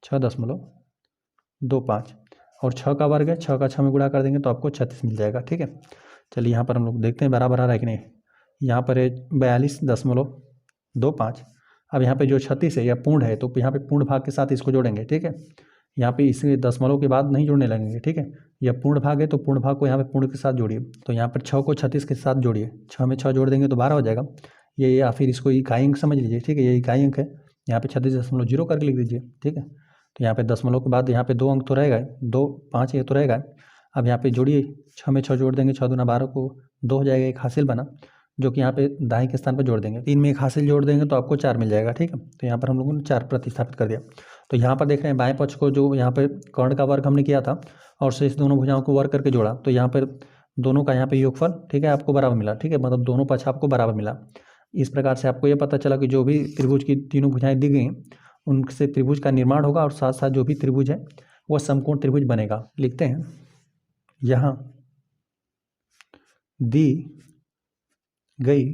6.25 और 6 का वर्ग है, 6 का 6 में गुणा कर देंगे तो आपको 36 मिल जाएगा, ठीक है। चलिए यहाँ पर हम लोग देखते हैं बराबर आ रहा है कि नहीं। यहाँ पर है 42.25। अब यहाँ पे जो 36 है यह पूर्ण है, तो यहाँ पे पूर्ण भाग के साथ इसको जोड़ेंगे, ठीक है। यहाँ पे इसे दशमलव के बाद नहीं जोड़ने लगेंगे, ठीक है। यह पूर्ण भाग है तो पूर्ण भाग को यहाँ पे पूर्ण के साथ जोड़िए, तो यहाँ पर 6 को 36 के साथ जोड़िए, 6 में 6 जोड़ देंगे तो 12 हो जाएगा ये, या फिर इसको इकाई अंक समझ लीजिए, ठीक है। ये इकाई अंक है, यहाँ पे 36.0 करके लिख दीजिए, ठीक है। तो यहाँ पे दशमलव के बाद यहाँ पे 2 अंक तो रहेगा, 2 5 ये तो रहेगा। अब यहाँ पे जोड़िए, 6 में 6 जोड़ देंगे, 6 दूना 12 को 2 हो जाएगा, एक हासिल बना जो कि यहाँ पे दाएं के स्थान पर जोड़ देंगे, 3 में एक हासिल जोड़ देंगे तो आपको 4 मिल जाएगा, ठीक है। तो यहाँ पर हम लोगों ने 4 प्रतिस्थापित कर दिया। तो यहाँ पर देख रहे हैं बाएं पक्ष को जो यहाँ पे कर्ण का वर्ग हमने किया था और शेष दोनों भुजाओं को वर्ग करके जोड़ा, तो यहाँ पर दोनों का यहाँ पे योगफल, ठीक है, आपको बराबर मिला, ठीक है, मतलब दोनों पक्ष आपको बराबर मिला। इस प्रकार से आपको ये पता चला कि जो भी त्रिभुज की तीनों भुजाएं दी गई उनसे त्रिभुज का निर्माण होगा और साथ साथ जो भी त्रिभुज है वह समकोण त्रिभुज बनेगा। लिखते हैं यहाँ दी गई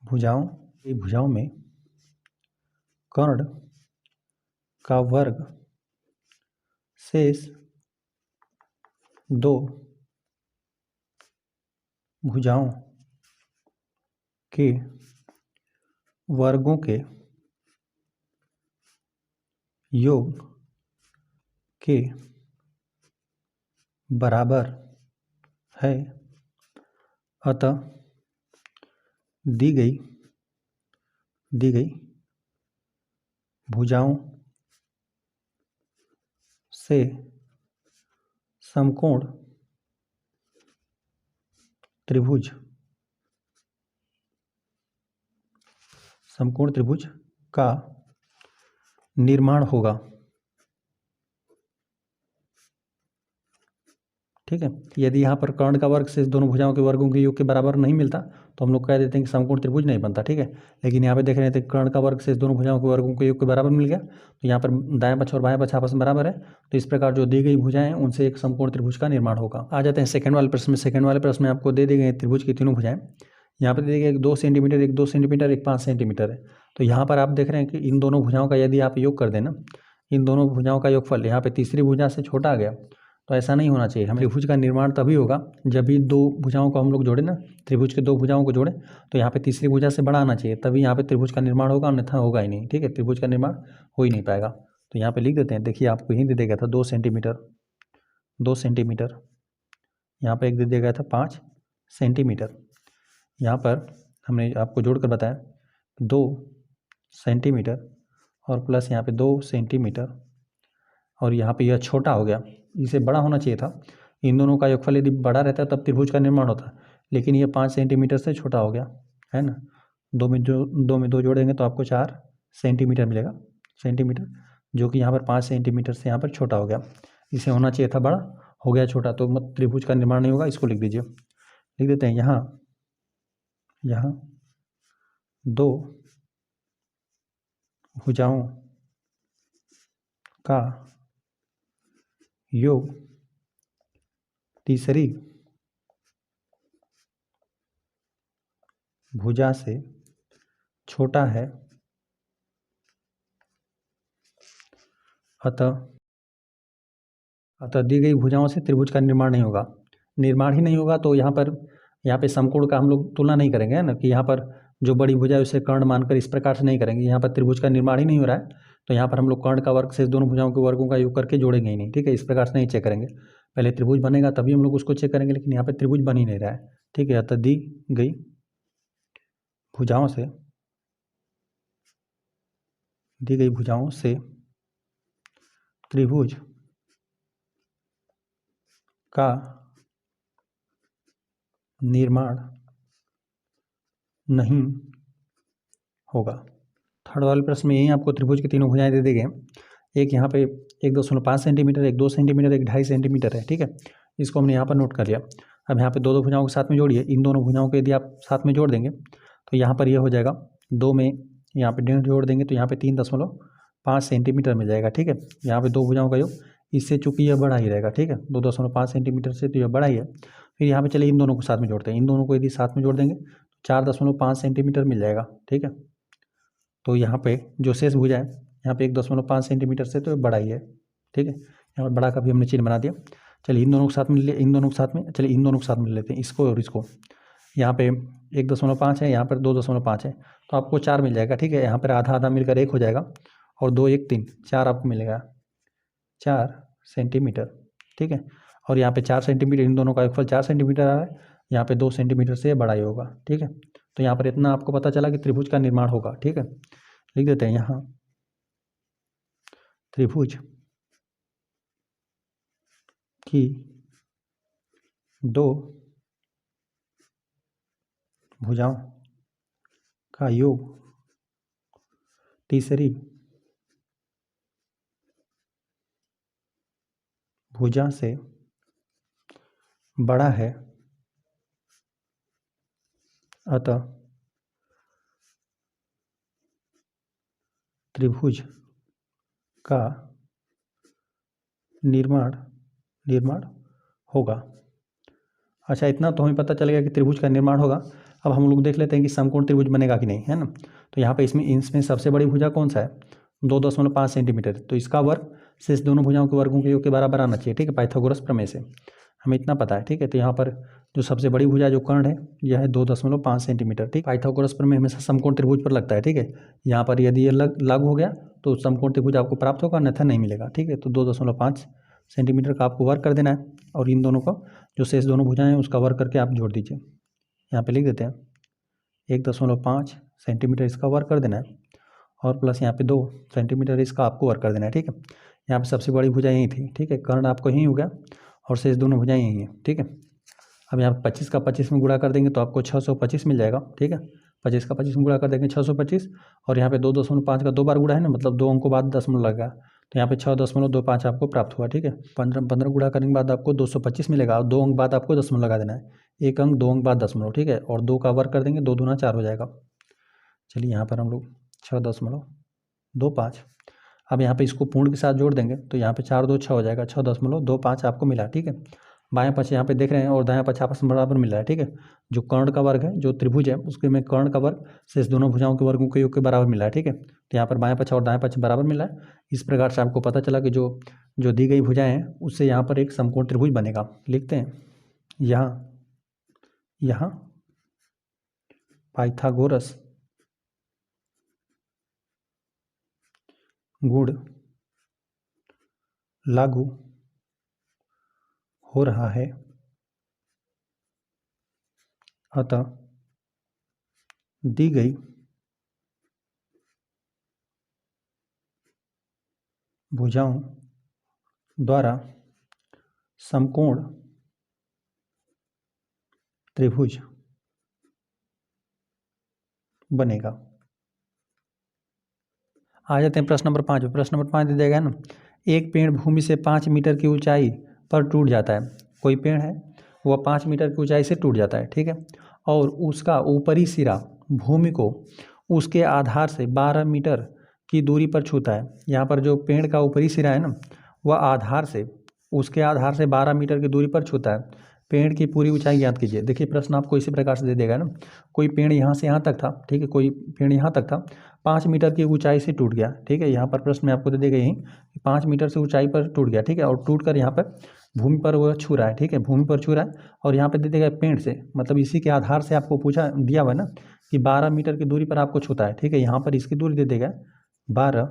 भुजाओं में कर्ण का वर्ग शेष 2 भुजाओं के वर्गों के योग के बराबर है, अतः दी गई भुजाओं से समकोण त्रिभुज का निर्माण होगा। ठीक है। यदि यहाँ पर कर्ण का वर्ग शेष दोनों भुजाओं के वर्गों के योग के बराबर नहीं मिलता तो हम लोग कह देते हैं कि समकोण त्रिभुज नहीं बनता, ठीक है। लेकिन यहाँ पे देख रहे थे कर्ण का वर्ग शेष दोनों भुजाओं के वर्गों के योग के बराबर मिल गया, तो यहाँ पर दाएं पक्ष और बाएं पक्ष आपस में बराबर है, तो इस प्रकार जो दी गई भुजाएं हैं उनसे एक समकोण त्रिभुज का निर्माण होगा। आ जाते हैं सेकंड वाले प्रश्न में। सेकंड वाले प्रश्न में आपको दे दी गई त्रिभुज की तीनों भुजाएं, यहाँ पर दे दी गई एक 2 सेंटीमीटर, एक 2 सेंटीमीटर, एक 5 सेंटीमीटर है। तो यहाँ पर आप देख रहे हैं कि इन दोनों भुजाओं का यदि आप योग कर देना, इन दोनों भुजाओं का योगफल यहाँ पे तीसरी भुजा से छोटा आ गया, तो ऐसा नहीं होना चाहिए। हमें त्रिभुज का निर्माण तभी होगा जब भी दो भुजाओं को हम लोग जोड़े ना, त्रिभुज के दो भुजाओं को जोड़े, तो यहाँ पे तीसरी भुजा से बड़ा आना चाहिए, तभी यहाँ पे त्रिभुज का निर्माण होगा, अन्यथा होगा ही नहीं, ठीक है। त्रिभुज का निर्माण हो ही नहीं पाएगा। तो यहाँ पे लिख देते हैं, देखिए आपको यहीं दे दिया गया था 2 सेंटीमीटर, 2 सेंटीमीटर, यहाँ पर एक दे दिया गया था 5 सेंटीमीटर। यहाँ पर हमने आपको जोड़ कर बताया 2 सेंटीमीटर और प्लस यहाँ पे 2 सेंटीमीटर, और यहाँ पे यह छोटा हो गया, इसे बड़ा होना चाहिए था। इन दोनों का योगफल यदि बड़ा रहता तब त्रिभुज का निर्माण होता, लेकिन ये 5 सेंटीमीटर से छोटा हो गया, है ना। दो में दो जोड़ेंगे तो आपको 4 सेंटीमीटर मिलेगा, सेंटीमीटर, जो कि यहाँ पर 5 सेंटीमीटर से यहाँ पर छोटा हो गया। इसे होना चाहिए था बड़ा, हो गया छोटा, तो मत त्रिभुज का निर्माण नहीं होगा। इसको लिख दीजिए, लिख देते हैं यहाँ 2 भुजाओं का योग तीसरी भुजा से छोटा है, अतः दी गई भुजाओं से त्रिभुज का निर्माण नहीं होगा। निर्माण ही नहीं होगा तो यहाँ पे समकोण का हम लोग तुलना नहीं करेंगे, है ना, कि यहाँ पर जो बड़ी भुजा है उसे कर्ण मानकर इस प्रकार से नहीं करेंगे। यहाँ पर त्रिभुज का निर्माण ही नहीं हो रहा है, तो यहाँ पर हम लोग कर्ण का वर्ग से दोनों भुजाओं के वर्गों का योग करके जोड़ेंगे ही नहीं, ठीक है। इस प्रकार से नहीं चेक करेंगे, पहले त्रिभुज बनेगा तभी हम लोग उसको चेक करेंगे, लेकिन यहाँ पर त्रिभुज बन ही नहीं रहा है, ठीक है। अतः दी गई भुजाओं से त्रिभुज का निर्माण नहीं होगा। थर्ड वाले प्रश्न में यही आपको त्रिभुज की तीनों भुजाएं दे दी गए, एक यहाँ पे 1.5 सेंटीमीटर, एक 2 सेंटीमीटर, एक 2.5 सेंटीमीटर है, ठीक है। इसको हमने यहाँ पर नोट कर लिया। अब यहाँ पे दो भुजाओं के साथ में जोड़िए, इन दोनों भुजाओं को यदि आप साथ में जोड़ देंगे तो यहाँ पर यह हो जाएगा 2 में यहाँ पे 1.5 जोड़ देंगे तो यहाँ पे 3.5 सेंटीमीटर मिल जाएगा, ठीक है। यहाँ पे दो भुजाओं का योग, इससे चूंकि यह बड़ा ही रहेगा, ठीक है, 2.5 सेंटीमीटर से तो यह बड़ा ही है। फिर यहाँ पे चलिए इन दोनों को साथ में जोड़ते हैं, इन दोनों को यदि साथ में जोड़ देंगे 4.5 सेंटीमीटर मिल जाएगा, ठीक है। तो यहाँ पे जो शेष भुजा है यहाँ पे 1.5 सेंटीमीटर से तो बड़ा ही है, ठीक है। यहाँ पर बड़ा का भी हमने चिन्ह बना दिया। चलिए इन दोनों को साथ में ले, इन दोनों के साथ में, चलिए इन दोनों को साथ में लेते हैं, इसको और इसको। यहाँ पे 1.5 है, यहाँ पर 2.5 है, तो आपको 4 मिल जाएगा, ठीक है। यहाँ पर आधा आधा मिलकर 1 हो जाएगा, और 2 1 3 4 आपको मिलेगा 4 सेंटीमीटर, ठीक है। और यहाँ पे 4 सेंटीमीटर, इन दोनों का योगफल 4 सेंटीमीटर आ रहा है, यहाँ पे 2 सेंटीमीटर से बड़ा ही होगा, ठीक है। तो यहाँ पर इतना आपको पता चला कि त्रिभुज का निर्माण होगा, ठीक है। लिख देते हैं यहाँ त्रिभुज की 2 भुजाओं का योग तीसरी भुजा से बड़ा है, अतः त्रिभुज का निर्माण होगा। अच्छा, इतना तो हमें पता चल गया कि त्रिभुज का निर्माण होगा। अब हम लोग देख लेते हैं कि समकोण त्रिभुज बनेगा कि नहीं, है ना। तो यहाँ पे इसमें सबसे बड़ी भुजा कौन सा है, 2.5 सेंटीमीटर, तो इसका वर्ग शेष दोनों भुजाओं के वर्गों के योग के बराबर आना चाहिए, ठीक है, पाइथागोरस प्रमेय से हमें इतना पता है, ठीक है। तो यहाँ पर जो सबसे बड़ी भुजा जो कर्ण है यह है 2.5 सेंटीमीटर, ठीक। पाइथागोरस प्रमेय हमेशा समकोण त्रिभुज पर लगता है, ठीक है। यहाँ पर यदि ये लागू हो गया तो समकोण त्रिभुज आपको प्राप्त होगा, अन्यथा नहीं मिलेगा, ठीक है। तो 2.5 सेंटीमीटर का आपको वर्ग कर देना है, और इन दोनों का जो शेष दोनों भुजाएं हैं उसका वर्ग करके आप जोड़ दीजिए। यहाँ पे लिख देते हैं 1.5 सेंटीमीटर इसका वर्ग कर देना है, और प्लस यहाँ पे 2 सेंटीमीटर इसका आपको वर्ग कर देना है, ठीक है। यहाँ पे सबसे बड़ी भुजा यही थी, ठीक है, कर्ण आपको यहीं हो गया और शेष दोनों भुजाएं यही हैं, ठीक है। अब यहाँ 25 का 25 में गुणा कर देंगे तो आपको 625 मिल जाएगा, ठीक है। 25 का 25 में गुणा कर देंगे 625, और यहाँ पे 2.5 का 2 बार गुणा है ना, मतलब 2 अंकों बाद 10 लगेगा, तो यहाँ पे 6.25 आपको प्राप्त हुआ। ठीक है, 15 गुणा करने के बाद आपको 225 मिलेगा और 2 अंक बाद आपको दशमलव लगा देना है, 1 अंक 2 अंक बाद दशमलव। ठीक है, और 2 का वर्ग कर देंगे, 2 दूना 4 हो जाएगा। चलिए यहाँ पर हम लोग 6.25, अब यहाँ पे इसको पूर्ण के साथ जोड़ देंगे तो यहाँ पे 4 2 6 हो जाएगा, 6.25 आपको मिला। ठीक है, बाएं पक्ष यहाँ पे देख रहे हैं और दायां पक्ष आपस में बराबर मिल रहा है। ठीक है, जो कर्ण का वर्ग है, जो त्रिभुज है, उसके में कर्ण का वर्ग शेष दोनों भुजाओं के वर्गों के योग के बराबर मिल रहा है। ठीक है, तो यहाँ पर बाएं पक्ष और दाएं पक्ष बराबर मिल रहा है। इस प्रकार से आपको पता चला कि जो जो दी गई भुजाएं हैं उससे यहाँ पर एक समकोण त्रिभुज बनेगा। लिखते हैं यहाँ पाइथागोरस गुण लागू हो रहा है, अतः दी गई भुजाओं द्वारा समकोण त्रिभुज बनेगा। आ जाते हैं प्रश्न नंबर 5। प्रश्न नंबर 5 दे देगा ना, एक पेड़ भूमि से 5 मीटर की ऊंचाई पर टूट जाता है। कोई पेड़ है वह 5 मीटर की ऊंचाई से टूट जाता है। ठीक है, और उसका ऊपरी सिरा भूमि को उसके आधार से 12 मीटर की दूरी पर छूता है। यहाँ पर जो पेड़ का ऊपरी सिरा है ना, वह आधार से उसके आधार से 12 मीटर की दूरी पर छूता है। पेड़ की पूरी ऊंचाई ज्ञात कीजिए। देखिए प्रश्न आपको इसी प्रकार से दे देगा ना, कोई पेड़ यहाँ से यहाँ तक था। ठीक है, कोई पेड़ यहाँ तक था, 5 मीटर की ऊंचाई से टूट गया। ठीक है, यहाँ पर प्रश्न में आपको दे देगा यही कि 5 मीटर से ऊंचाई पर टूट गया। ठीक है, और टूट कर यहाँ पर भूमि पर वह छू रहा है। ठीक है, भूमि पर छू रहा है और यहाँ पर दे देगा पेड़ से, मतलब इसी के आधार से आपको पूछा दिया हुआ है ना कि 12 मीटर की दूरी पर आपको छूता है। ठीक है, यहाँ पर इसकी दूरी दे देगा 12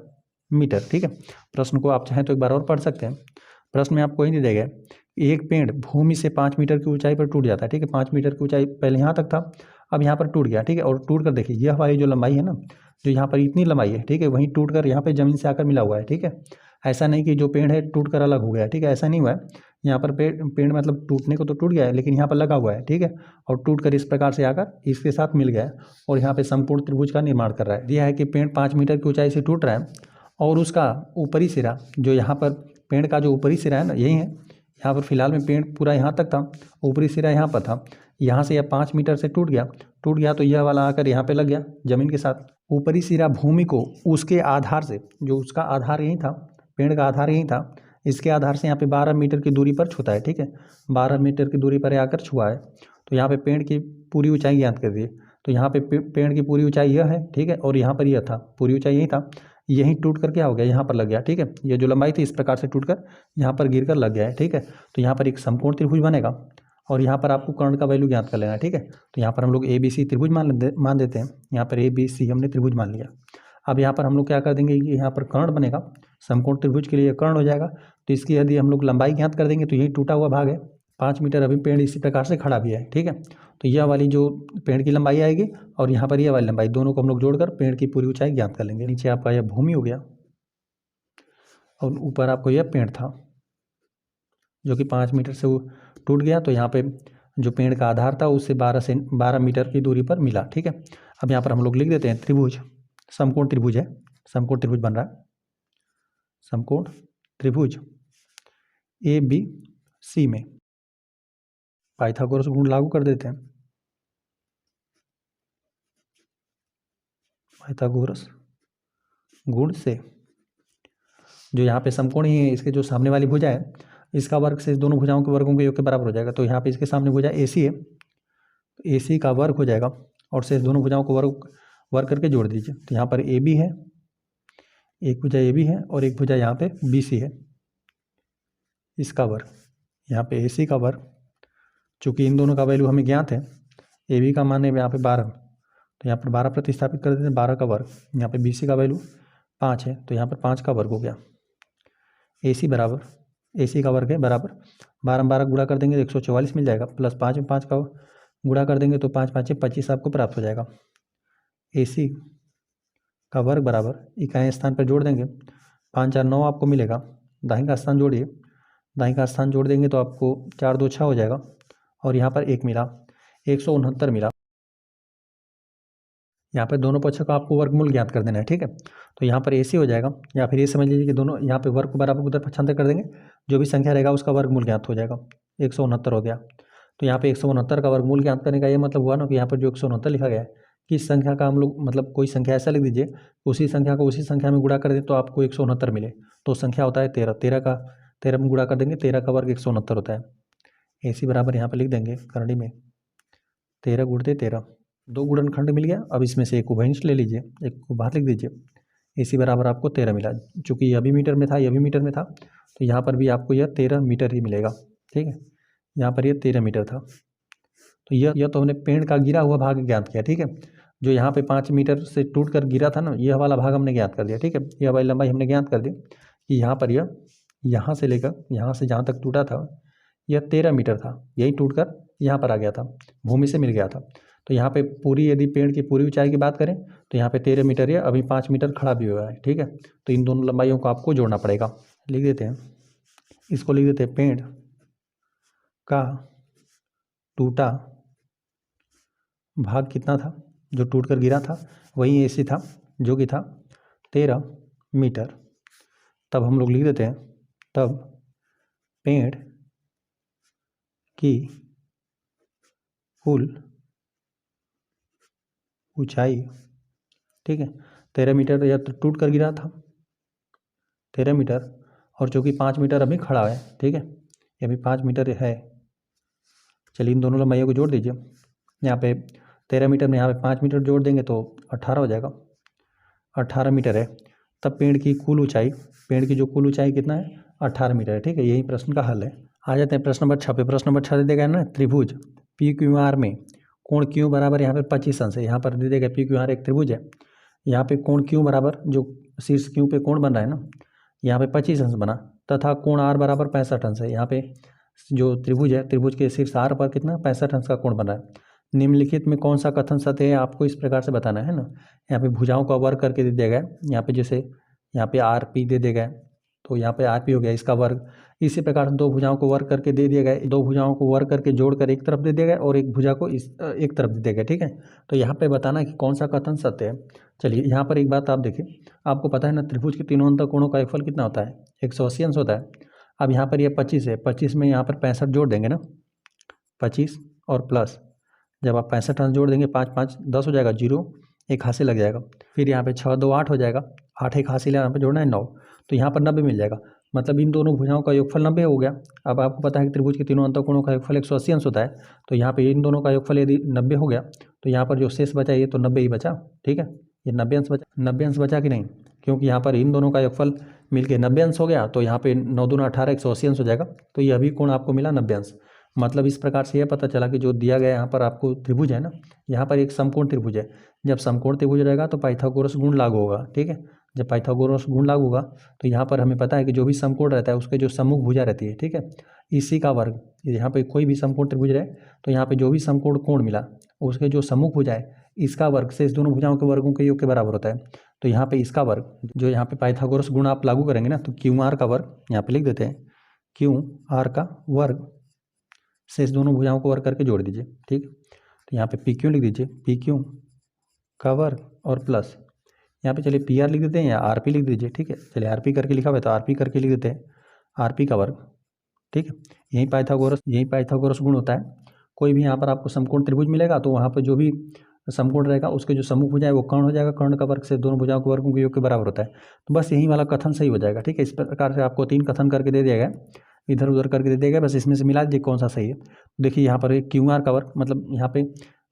मीटर। ठीक है, प्रश्न को आप चाहें तो एक बार और पढ़ सकते हैं। प्रश्न में आपको ही दे देगा, एक पेड़ भूमि से 5 मीटर की ऊंचाई पर टूट जाता है। ठीक है, 5 मीटर की ऊंचाई पहले यहाँ तक था, अब यहाँ पर टूट गया। ठीक है, और टूट कर देखिए यह वाली जो लंबाई है ना, जो यहाँ पर इतनी लंबाई है, ठीक है, वहीं टूट कर यहाँ पे ज़मीन से आकर मिला हुआ है। ठीक है, ऐसा नहीं कि जो पेड़ है टूट कर अलग हो गया है। ठीक है, ऐसा नहीं हुआ है। यहाँ पर पेड़ मतलब टूटने को तो टूट गया है, लेकिन यहाँ पर लगा हुआ है। ठीक है, और टूट कर इस प्रकार से आकर इसके साथ मिल गया है और यहाँ पे समपूर्ण त्रिभुज का निर्माण कर रहा है। यह है कि पेड़ 5 मीटर की ऊंचाई से टूट रहा है और उसका ऊपरी सिरा, जो यहाँ पर पेड़ का जो ऊपरी सिरा है ना, यही है। यहाँ पर फिलहाल में पेड़ पूरा यहाँ तक था, ऊपरी सिरा यहाँ पर था, यहाँ से यह 5 मीटर से टूट गया तो यह वाला आकर यहाँ पे लग गया ज़मीन के साथ। ऊपरी सिरा भूमि को उसके आधार से, जो उसका आधार यही था, पेड़ का आधार यही था, इसके आधार से यहाँ पे 12 मीटर की दूरी पर छूता है। ठीक है, 12 मीटर की दूरी पर आकर छुआ है, तो यहाँ पे पेड़ की पूरी ऊंचाई ज्ञात कर दिए। तो यहाँ पे पेड़ की पूरी ऊंचाई यह है। ठीक है, और यहाँ पर यह था, पूरी ऊंचाई यही था, यहीं टूट कर क्या हो गया, यहाँ पर लग गया। ठीक है, ये जो लंबाई थी इस प्रकार से टूट कर यहाँ पर गिर कर लग गया है। ठीक है, तो यहाँ पर एक समकोण त्रिभुज बनेगा और यहाँ पर आपको कर्ण का वैल्यू ज्ञात कर लेना है। ठीक है, तो यहाँ पर हम लोग ABC त्रिभुज मान देते हैं। यहाँ पर ABC हमने त्रिभुज मान लिया। अब यहाँ पर हम लोग क्या कर देंगे कि यहाँ पर कर्ण बनेगा, समकोण त्रिभुज के लिए कर्ण हो जाएगा। तो इसकी यदि हम लोग लंबाई ज्ञात कर देंगे तो यही टूटा हुआ भाग है, 5 मीटर अभी पेड़ इसी प्रकार से खड़ा भी है। ठीक है, तो यह वाली जो पेड़ की लंबाई आएगी और यहाँ पर यह वाली लंबाई, दोनों को हम लोग जोड़कर पेड़ की पूरी ऊंचाई ज्ञात कर लेंगे। नीचे आपका यह भूमि हो गया और ऊपर आपको यह पेड़ था जो कि 5 मीटर से टूट गया, तो यहाँ पे जो पेड़ का आधार था उससे 12 मीटर की दूरी पर मिला। ठीक है, अब यहाँ पर हम लोग लिख देते हैं त्रिभुज, समकोण त्रिभुज है, समकोण त्रिभुज बन रहा है, समकोण त्रिभुज ABC में पाइथागोरस गुण लागू कर देते हैं। पाइथागोरस गुण से जो यहाँ पे समकोण ही है, इसके जो सामने वाली भुजा है, इसका वर्ग से दोनों भुजाओं के वर्गों के योग के बराबर हो जाएगा। तो यहाँ पे इसके सामने भुजा AC है, तो AC का वर्ग हो जाएगा और शेष दोनों भुजाओं को वर्ग करके जोड़ दीजिए। तो यहाँ पर AB है, एक भुजा AB है और एक भुजा यहाँ पे BC है, इसका वर्ग। यहाँ पे AC का वर्ग, चूँकि इन दोनों का वैल्यू हमें ज्ञात है, AB का मान है यहाँ पे 12, तो यहाँ पर 12 प्रतिस्थापित कर देते हैं, 12 का वर्ग। यहाँ पे BC का वैल्यू 5 है, तो यहाँ पर 5 का वर्ग हो गया। AC बराबर, AC का वर्ग है बराबर 12 12 गुणा कर देंगे 144 मिल जाएगा, प्लस 5 में 5 का गुणा कर देंगे तो 5 5 25 आपको प्राप्त हो जाएगा। AC का वर्ग बराबर इकाई स्थान पर जोड़ देंगे, 5 4 9 आपको मिलेगा, दाहिने का स्थान जोड़िए, दाहिने का स्थान जोड़ देंगे तो आपको 4 2 6 हो जाएगा, और यहाँ पर 1 मिला, 169 मिला। यहाँ पे दोनों पक्षों का आपको वर्गमूल ज्ञात कर देना है, ठीक है। तो यहाँ पर AC हो जाएगा, या फिर ये समझ लीजिए कि दोनों यहाँ पे वर्ग को बराबर उधर पक्षांतर कर देंगे, जो भी संख्या रहेगा उसका वर्गमूल ज्ञात हो जाएगा। 169 हो गया। तो यहाँ पे 169 का वर्गमूल ज्ञात करने का ये मतलब हुआ ना कि यहाँ पर जो 169 लिखा गया है, किस संख्या का हम लोग मतलब कोई संख्या ऐसा लिख दीजिए, उसी संख्या को उसी संख्या में गुणा कर दें तो आपको 169 मिले। तो संख्या होता है 13, 13 में गुणा कर देंगे, 13 का वर्ग 169 होता है। AC बराबर यहाँ पर लिख देंगे करंडी में 13 गुणते 13, 2 गुणनखंड मिल गया। अब इसमें से एक उभयनिष्ठ ले लीजिए, एक को बाहर लिख दीजिए। AC बराबर आपको 13 मिला, चूँकि यह भी मीटर में था, यह भी मीटर में था, तो यहाँ पर भी आपको यह 13 मीटर ही मिलेगा, ठीक है। यहाँ पर यह 13 मीटर था। तो यह तो हमने पेड़ का गिरा हुआ भाग ज्ञात किया, ठीक है। जो यहाँ पे 5 मीटर से टूट कर गिरा था ना, यह वाला भाग हमने ज्ञात कर दिया, ठीक है। यह वाली लंबाई हमने ज्ञात कर दी कि यहाँ पर यह यहाँ से लेकर यहाँ से जहाँ तक टूटा था यह 13 मीटर था, यही टूट कर यहाँ पर आ गया था, भूमि से मिल गया था। तो यहाँ पे पूरी यदि पेड़ की पूरी ऊंचाई की बात करें तो यहाँ पे 13 मीटर है, अभी 5 मीटर खड़ा भी हुआ है, ठीक है। तो इन दोनों लंबाइयों को आपको जोड़ना पड़ेगा। लिख देते हैं, इसको लिख देते हैं पेड़ का टूटा भाग कितना था, जो टूट कर गिरा था वही AC था, जो कि था 13 मीटर। तब हम लोग लिख देते हैं, तब पेड़ की कुल ऊंचाई, ठीक है, 13 मीटर या तो टूट कर गिरा था 13 मीटर, और जो कि 5 मीटर अभी खड़ा है, ठीक है, ये अभी 5 मीटर है। चलिए इन दोनों लंबाइयों को जोड़ दीजिए। यहाँ पे 13 मीटर में यहाँ पे 5 मीटर जोड़ देंगे तो 18 हो जाएगा, 18 मीटर है। तब पेड़ की कुल ऊंचाई, पेड़ की जो कुल ऊंचाई कितना है 18 मीटर है, ठीक है। यही प्रश्न का हल है। आ जाते हैं प्रश्न नंबर 6 पे। प्रश्न नंबर 6 दे देगा ना, त्रिभुज PQR में कोण Q बराबर यहाँ पे 25 अंश है। यहाँ पर दे देगा PQR एक त्रिभुज है, यहाँ पे कोण Q बराबर जो शीर्ष Q पे कोण बन रहा है ना, यहाँ पे 25 अंश बना, तथा कोण R बराबर 65 अंश है। यहाँ पे जो त्रिभुज है, त्रिभुज के शीर्ष R पर कितना 65 अंश का कोण बन रहा है। निम्नलिखित में कौन सा कथन सत्य है, आपको इस प्रकार से बताना है ना। यहाँ पे भुजाओं का वर्ग करके दे दिया गया है, यहाँ पे जैसे यहाँ पे RP दे दिया गया है, तो यहाँ पे RP हो गया इसका वर्ग। इसी प्रकार से दो भुजाओं को वर्ग करके दे दिया गया है, दो भुजाओं को वर्ग करके जोड़कर एक तरफ दे दिया गया और एक भुजा को इस एक तरफ दे दिया गया, ठीक है। तो यहाँ पे बताना है कि कौन सा कथन सत्य है। चलिए यहाँ पर एक बात आप देखिए, आपको पता है ना त्रिभुज के तीनों अंतःकोणों का योगफल कितना होता है, 180 अंश होता है। अब यहाँ पर ये 25 है, 25 में यहाँ पर 65 जोड़ देंगे ना, 25 और प्लस, जब आप 65 अंश जोड़ देंगे 5 5 10 हो जाएगा, 0 एक हासिल लग जाएगा। फिर यहाँ पे 6 2 8 हो जाएगा, 8 एक हासिल यहाँ पे जोड़ना है 9, तो यहाँ पर 90 मिल जाएगा। मतलब इन दोनों भुजाओं का योगफल 90 हो गया। अब आपको पता है कि त्रिभुज के तीनों अंतःकोणों का योगफल 180 अंश होता है, तो यहाँ पे इन दोनों का योगफल यदि 90 हो गया तो यहाँ पर जो शेष बचा ये तो 90 ही बचा, ठीक है। ये 90 अंश बचा, 90 अंश बचा कि नहीं, क्योंकि यहाँ पर इन दोनों का योगफल मिलके 90 अंश हो गया, तो यहाँ पे 9 दूना 18 180 अंश हो जाएगा। तो यह भी कोण आपको मिला 90 अंश। मतलब इस प्रकार से यह पता चला कि जो दिया गया यहाँ पर आपको त्रिभुज है ना, यहाँ पर एक समकोण त्रिभुज है। जब समकोण त्रिभुज रहेगा तो पाइथागोरस गुण लागू होगा, ठीक है। जब पाइथागोरस गुण लागू होगा तो यहाँ पर हमें पता है कि जो भी समकोण रहता है उसके जो सम्मुख भुजा रहती है, ठीक है, इसी का वर्ग, यहाँ पे कोई भी समकोण त्रिभुज रहे तो यहाँ पे जो भी समकोण कोण मिला उसके जो सम्मुख भुजा है इसका वर्ग से इस दोनों भुजाओं के वर्गों के योग के बराबर होता है। तो यहाँ पे इसका वर्ग, जो यहाँ पे पाइथागोरस गुण आप लागू करेंगे ना, तो QR का वर्ग यहाँ पे लिख देते हैं, QR का वर्ग से इस दोनों भुजाओं को वर्ग करके जोड़ दीजिए, ठीक। तो यहाँ पे PQ लिख दीजिए, PQ का वर्ग और प्लस यहाँ पे चलिए PR लिख देते हैं या RP लिख दीजिए, ठीक है। चलिए RP करके लिखा हुआ है तो RP करके लिख देते हैं, RP का वर्ग, ठीक है। यही पाइथागोरस गुण होता है। कोई भी यहाँ पर आपको समकोण त्रिभुज मिलेगा तो वहाँ पर जो भी समकोण रहेगा उसके जो सम्मुख भुजा है वो कर्ण हो जाएगा, कर्ण का वर्ग से दोनों भुजाओं के वर्गों के योग के बराबर होता है। तो बस यही वाला कथन सही हो जाएगा, ठीक है। इस प्रकार से आपको 3 कथन करके दे दिया गया, इधर उधर करके दे दिया गया, बस इसमें से मिला दीजिए कौन सा सही है। देखिए यहाँ पर QR का वर्ग, मतलब यहाँ पे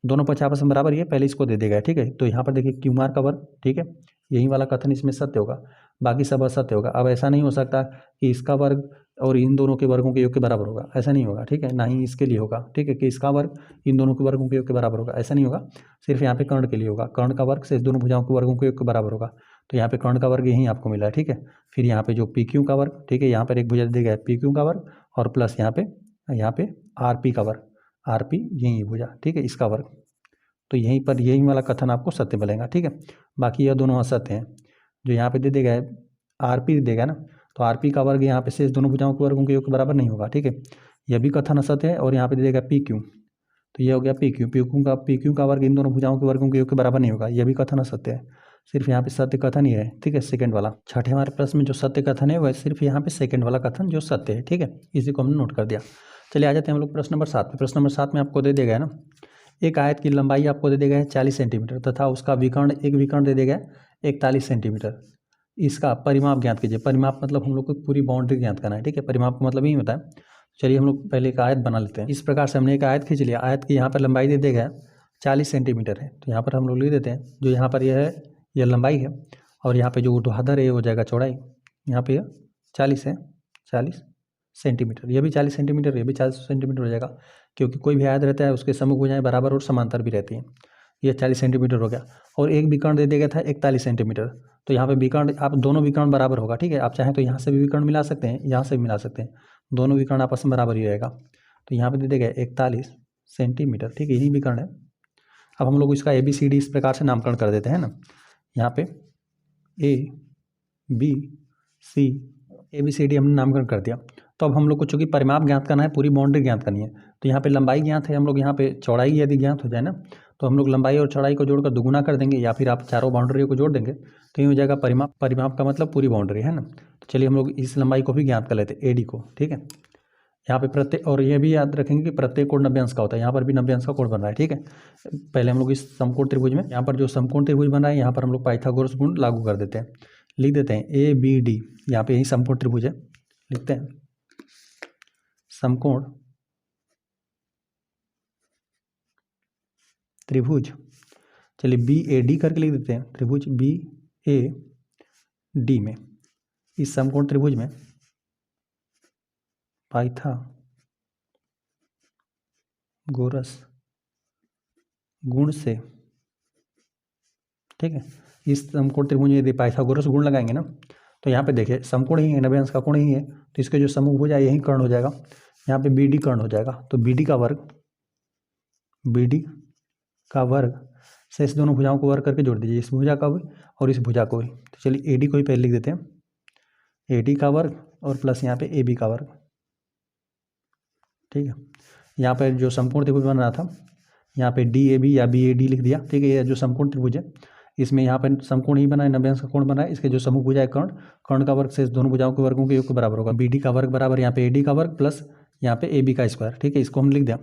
दोनों पक्ष आपस में बराबर ही है, पहले इसको दे देगा, ठीक है। तो यहाँ पर देखिए QR का वर्ग, ठीक है, यही वाला कथन इसमें सत्य होगा, बाकी सब असत्य होगा। अब ऐसा नहीं हो सकता कि इसका वर्ग और इन दोनों के वर्गों के योग के बराबर होगा, ऐसा नहीं होगा, ठीक है। ना ही इसके लिए होगा, ठीक है, कि इसका वर्ग इन दोनों के वर्गों के योग के बराबर होगा, ऐसा नहीं होगा। सिर्फ यहाँ पे कर्ण के लिए होगा, कर्ण का वर्ग से इस दोनों भुजाओं के वर्गों के योग के बराबर होगा। तो यहाँ पे कर्ण का वर्ग यही आपको मिला है, ठीक है। फिर यहाँ पे जो PQ का वर्ग, ठीक है, यहाँ पर एक भुजा दे गया है PQ का वर्ग और प्लस यहाँ पे RP का वर्ग, RP यही भुजा, ठीक है, इसका वर्ग। तो यहीं पर यही वाला कथन आपको सत्य मिलेगा, ठीक है। बाकी यह दोनों असत्य हैं। जो यहाँ पे दे देगा है RP दे देगा ना, तो RP का वर्ग यहाँ पे शेष दोनों भुजाओं के वर्गों के योग के बराबर नहीं होगा, ठीक है, यह भी कथन असत्य है। और यहाँ पे दे देगा PQ, तो ये हो गया पी क्यू का वर्ग इन दोनों भुजाओं के वर्गों के योग के बराबर नहीं होगा, यह भी कथन असत्य है। सिर्फ यहाँ पे सत्य कथन ही है, ठीक है, सेकंड वाला। छठे हमारे प्रश्न में जो सत्य कथन है वह सिर्फ यहाँ पे सेकंड वाला कथन जो सत्य है, ठीक है, इसी को हमने नोट कर दिया। चलिए आ जाते हैं हम लोग प्रश्न नंबर 7 पे। प्रश्न नंबर 7 में आपको दे दिया गया है ना, एक आयत की लंबाई आपको दे दिया गया है 40 सेंटीमीटर तथा उसका विकर्ण एक विकर्ण दे दिया गया है 41 सेंटीमीटर। इसका परिमाप ज्ञात कीजिए। परिमाप मतलब हम लोग को पूरी बाउंड्री ज्ञात करना है, ठीक है, परिमाप का मतलब यही होता है। चलिए हम लोग पहले एक आयत बना लेते हैं। इस प्रकार से हमने एक आयत खींच लिया। आयत की यहाँ पर लंबाई दे दिया गया 40 सेंटीमीटर है, तो यहाँ पर हम लोग लिख देते हैं जो यहाँ पर यह है यह लंबाई है, और यहाँ पे जो ऊर्ध्वाधर है ये हो जाएगा चौड़ाई। यहाँ पे 40 है, 40 सेंटीमीटर, ये भी 40 सेंटीमीटर, ये भी 40 सेंटीमीटर हो जाएगा, क्योंकि कोई भी आयत रहता है उसके सम्मुख भुजाएं बराबर और समांतर भी रहती हैं। ये 40 सेंटीमीटर हो गया, और एक विकर्ण दे दिया गया था 41 सेंटीमीटर, तो यहाँ पे विकर्ण आप दोनों विकर्ण बराबर होगा, ठीक है। आप चाहें तो यहाँ से भी विकर्ण मिला सकते हैं, यहाँ से भी मिला सकते हैं, दोनों विकर्ण आपस में बराबर ही रहेगा। तो यहाँ पे दे दिया गया 41 सेंटीमीटर, ठीक है, यही विकर्ण है। अब हम लोग इसका ABCD इस प्रकार से नामकरण कर देते हैं ना, यहाँ पे ABC ABCD हमने नामकरण कर दिया। तो अब हम लोग को चूंकि परिमाप ज्ञात करना है, पूरी बाउंड्री ज्ञात करनी है, तो यहाँ पे लंबाई ज्ञात है, हम लोग यहाँ पे चौड़ाई यदि ज्ञात हो जाए ना, तो हम लोग लंबाई और चौड़ाई को जोड़कर दुगुना कर देंगे, या फिर आप चारों बाउंड्रियों को जोड़ देंगे, तो ये हो जाएगा परिमाप। परिमाप का मतलब पूरी बाउंड्री है ना। तो चलिए हम लोग इस लंबाई को भी ज्ञात कर लेते हैं, AD को, ठीक है। यहाँ पे प्रत्येक, और ये भी याद रखेंगे कि प्रत्येक कोण 90 अंश का होता है, यहाँ पर भी 90 अंश का कोण बन रहा है, ठीक है। पहले हम लोग इस समकोण त्रिभुज में, यहाँ पर जो समकोण त्रिभुज बन रहा है, यहाँ पर हम लोग पाइथागोरस गुण लागू कर देते हैं, लिख देते हैं ABD, यहाँ पे यही समकोण त्रिभुज है, लिखते हैं समकोण त्रिभुज। चलिए BAD करके लिख देते हैं, त्रिभुज BAD में, इस समकोण त्रिभुज में पाइथागोरस गुण से, ठीक है, इस समकोण त्रिभुज में यदि पाइथागोरस गुण लगाएंगे ना, तो यहाँ पे देखिए समकोण ही है, 90 अंश का कोण ही है, तो इसके जो समूह हो जाए यही कर्ण हो जाएगा, यहाँ पे BD कर्ण हो जाएगा। तो BD का वर्ग से इस दोनों भुजाओं को वर्ग करके जोड़ दीजिए, इस भुजा का भी और इस भुजा को भी। तो चलिए AD को ही पहले लिख देते हैं, AD का वर्ग और प्लस यहाँ पे AB का वर्ग, ठीक है। यहाँ पर जो समकोण त्रिभुज बन रहा था, यहाँ पे DAB या BAD लिख दिया, ठीक है। ये जो समकोण त्रिभुज है इसमें यहाँ पर समकोण ही बना है, 90 अंश का कोण बना है, इसके जो समूह भुजा है कर्ण, कर्ण का वर्ग से इस दोनों भुजाओं के वर्गों के योग के बराबर होगा। BD का वर्ग बराबर यहाँ पे AD का वर्ग प्लस यहाँ पे AB का स्क्वायर, ठीक है, इसको हम लिख दिया।